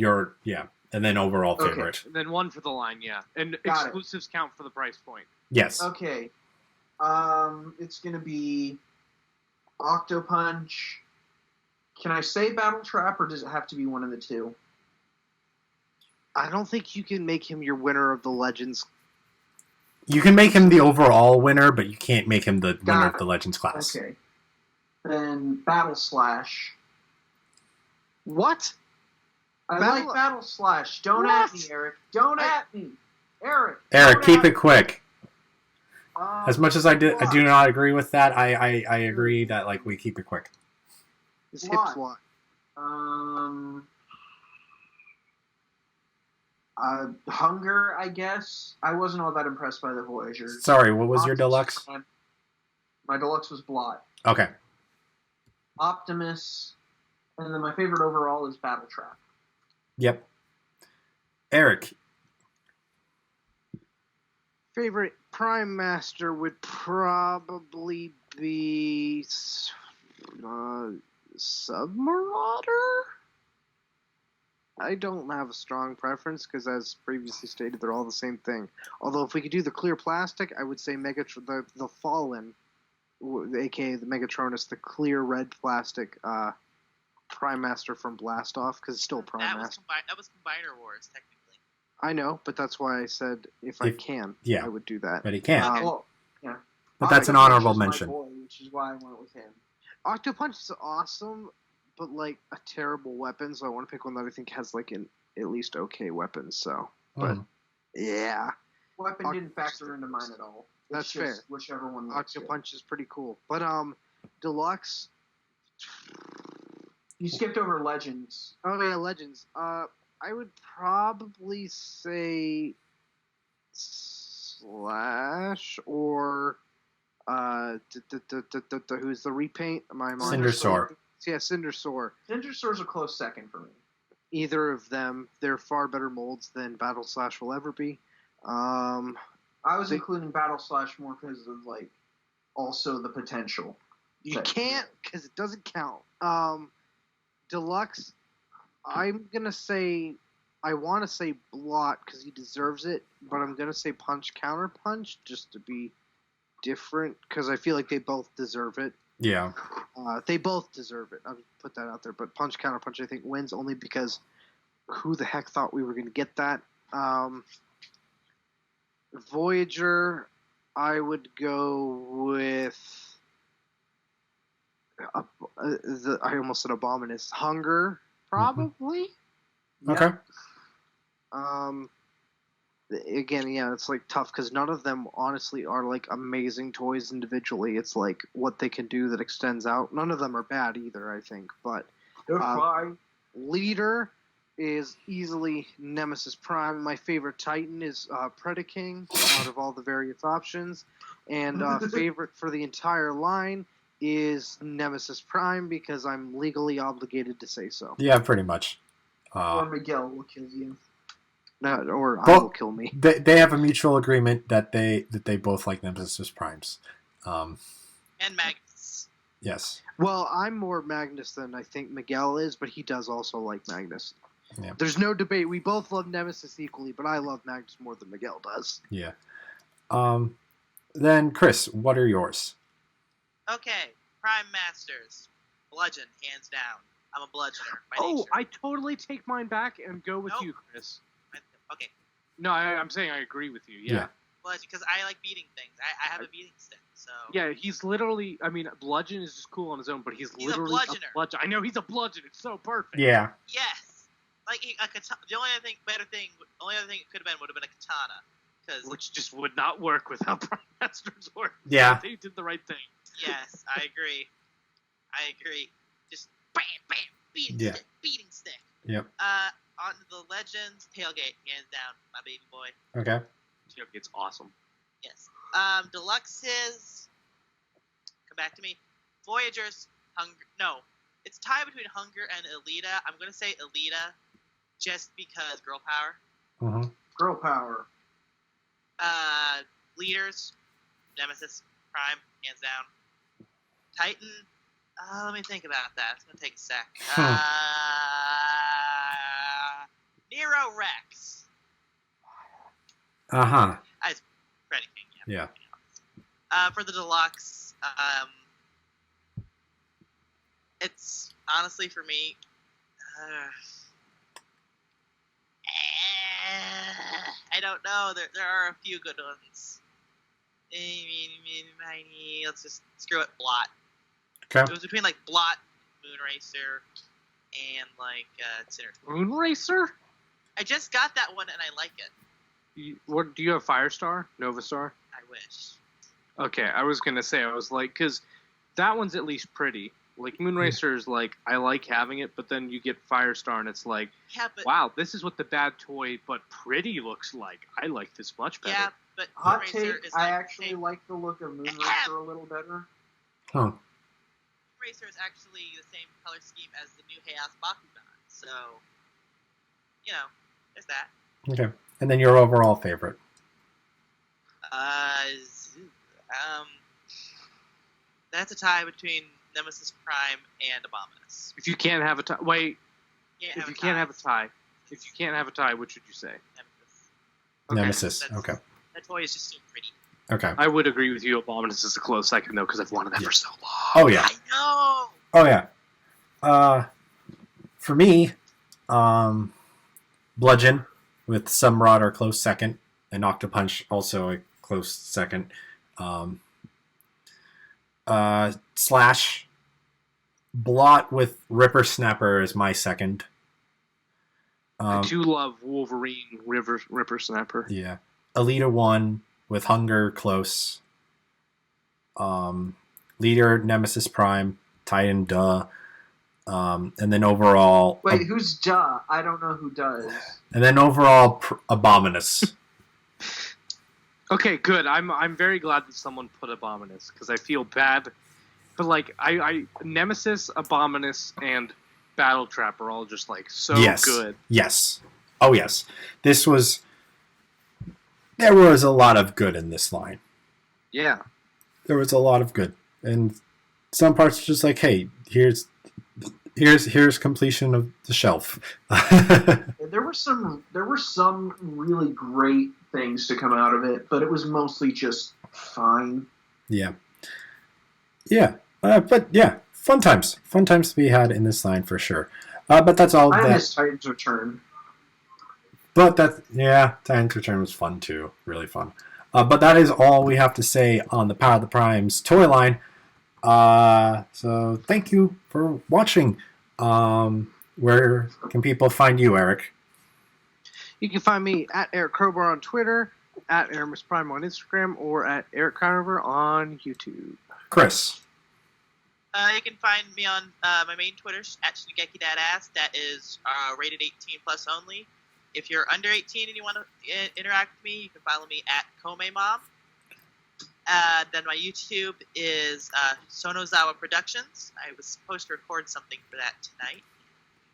and then overall favorite. And then one for the line, yeah, and exclusives count for the price point. Yes. Okay. It's gonna be Octopunch. Can I say Battle Trap, or does it have to be one of the two? I don't think you can make him your winner of the Legends. You can make him the overall winner, but you can't make him the winner of the Legends class. Okay. Then Battle Slash. What? I like Battle Slash. Don't at me, Eric. Don't at me. Eric, keep it quick. As much as I do not agree with that, I agree that like we keep it quick. His hips lock. Hunger, I guess. I wasn't all that impressed by the Voyager. Sorry, what was your deluxe? My deluxe was Blot. Okay. Optimus, And then my favorite overall is Battle Trap. Yep. Eric. Favorite Prime Master would probably be Submarauder? I don't have a strong preference because, as previously stated, they're all the same thing. Although, if we could do the clear plastic, I would say the Fallen, aka the Megatronus, the clear red plastic Prime Master from Blastoff, because it's still Prime Master. That was Combiner Wars, technically. I know, but that's why I said I can, yeah, I would do that. But he can't. Okay. Well, yeah. But that's an honorable Octopunch is my mention. boy, which is why I went with him. Octopunch is awesome, but like a terrible weapon, so I want to pick one that I think has like an at least okay weapon. So, but yeah, Weapon didn't factor into mine at all. That's fair. Whichever one. Octopunch is pretty cool, but Deluxe. You skipped over Legends. Oh yeah, Legends. I would probably say Slash or who's the repaint? Cindersaur. Yeah, Cindersaur. Cindersaur's a close second for me. Either of them, they're far better molds than Battle Slash will ever be. I was including Battle Slash more because of like also the potential. You can't because it doesn't count. Deluxe. I'm gonna say, I want to say Blot because he deserves it, but I'm gonna say Punch Counter Punch just to be different because I feel like they both deserve it. Yeah. They both deserve it. I'll put that out there. But Punch Counter Punch I think wins only because who the heck thought we were gonna get that? Voyager, I would go with. I almost said Abominus. Hunger, probably. Okay. Again, yeah, it's like tough because none of them honestly are like amazing toys individually. It's like what they can do that extends out. None of them are bad either, I think. But Leader is easily Nemesis Prime. My favorite Titan is Predaking out of all the various options, and favorite for the entire line is Nemesis Prime because I'm legally obligated to say so. Yeah, pretty much. Or Miguel will kill you. No, or I will kill me. They have a mutual agreement that they both like Nemesis Primes. And Magnus. Yes. Well, I'm more Magnus than I think Miguel is, but he does also like Magnus. Yeah. There's no debate. We both love Nemesis equally, but I love Magnus more than Miguel does. Yeah. Then, Chris, what are yours? Okay, Prime Masters. Bludgeon, hands down. I'm a bludgeoner by Oh, nature. I totally take mine back and go with you, Chris. Okay, No, I'm saying I agree with you. Yeah. bludgeon, because I like beating things. I have a beating stick, so... Yeah, he's literally. I mean, bludgeon is just cool on his own, but he's literally a bludgeoner. bludgeon. I know he's a bludgeon. It's so perfect. Yeah. Yes! Like, the only other thing it could have been would have been a katana. Which just would not work without Prime Master's work. Yeah. They did the right thing. Yes, I agree. Just bam, bam, beating stick. Yep. On to the Legends, Tailgate, hands down, my baby boy. Okay. It's awesome. Yes. Deluxes, come back to me. Voyagers, Hunger. No, it's tied between Hunger and Elita. I'm gonna say Elita, just because girl power. Mm-hmm. Girl power. Leaders, Nemesis, Prime, hands down. Titan, let me think about that. It's gonna take a sec. Nero Rex. Uh-huh. Freddy King, Yeah. For the Deluxe, it's honestly for me. I don't know. There are a few good ones. Let's just screw it. Blot. Okay. It was between like Blot, Moonracer, and like Sinner. Moonracer? I just got that one and I like it. What do you have? Firestar, Novastar? I wish. Okay, I was gonna say because that one's at least pretty. Like Moonracer is like I like having it, but then you get Firestar and it's like, wow, this is what the bad toy but pretty looks like. I like this much better. Yeah, but Hot Moonracer take, is I like actually like the look of Moonracer a little better. Huh. Racer is actually the same color scheme as the new Chaos Bakugan. So, there's that. Okay. And then your overall favorite? That's a tie between Nemesis Prime and Abominus. If you can't have a tie, wait. If you can't have a tie, which would you say? Nemesis. Nemesis. Okay. That toy is just so pretty. Okay. I would agree with you. Abominus is a close second though, because I've wanted that for so long. Oh yeah. I know. Oh yeah. For me, Bludgeon with Submarauder close second, and Octopunch also a close second. Slash Blot with Ripper Snapper is my second. I do love Wolverine Ripper Snapper. Yeah. Alita 1 with Hunger close. Leader Nemesis Prime, Titan duh. And then overall... Wait, who's duh? I don't know who does. And then overall Abominus. Okay, good. I'm very glad that someone put Abominus, because I feel bad. But like I Nemesis, Abominus, and Battle Trap are all just like so good. Yes. Oh yes. There was a lot of good in this line. Yeah. There was a lot of good. And some parts are just like, hey, here's completion of the shelf. There were some really great things to come out of it, but it was mostly just fine. Yeah. Yeah. But yeah, fun times to be had in this line for sure. But that's all. I miss Titan's Return. But Titan's Return was fun too, really fun. But that is all we have to say on the Power of the Primes toy line. So thank you for watching. Where can people find you, Eric? You can find me at Eric Crowbar on Twitter, at Aramis Prime on Instagram, or at Eric Conover on YouTube. Chrys. You can find me on my main Twitter, at ShigekiDadass. That is rated 18 plus only. If you're under 18 and you want to interact with me, you can follow me at KomeMom. Then my YouTube is Sonozawa Productions. I was supposed to record something for that tonight.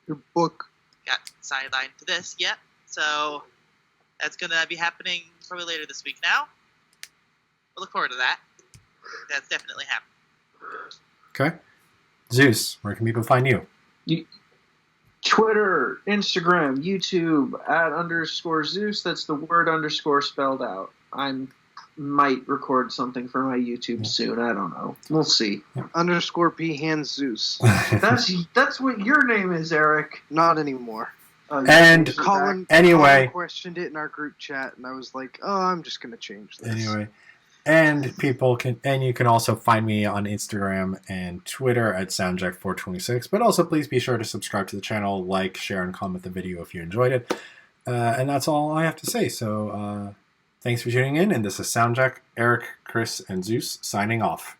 Your book. Got sidelined to this yet. So that's going to be happening probably later this week now. We'll look forward to that. That's definitely happening. Okay. Zeus, where can people find you? Twitter, Instagram, YouTube, @_Zeus. That's the word _, spelled out. I might record something for my YouTube soon. I don't know. We'll see. _P Hands Zeus. That's what your name is, Eric. Not anymore. And Colin questioned it in our group chat, and I was like, "Oh, I'm just gonna change this." Anyway, and you can also find me on Instagram and Twitter at SoundJack426. But also, please be sure to subscribe to the channel, like, share, and comment the video if you enjoyed it. And that's all I have to say. So, thanks for tuning in, and this is SoundJack, Eric, Chrys, and Zeus signing off.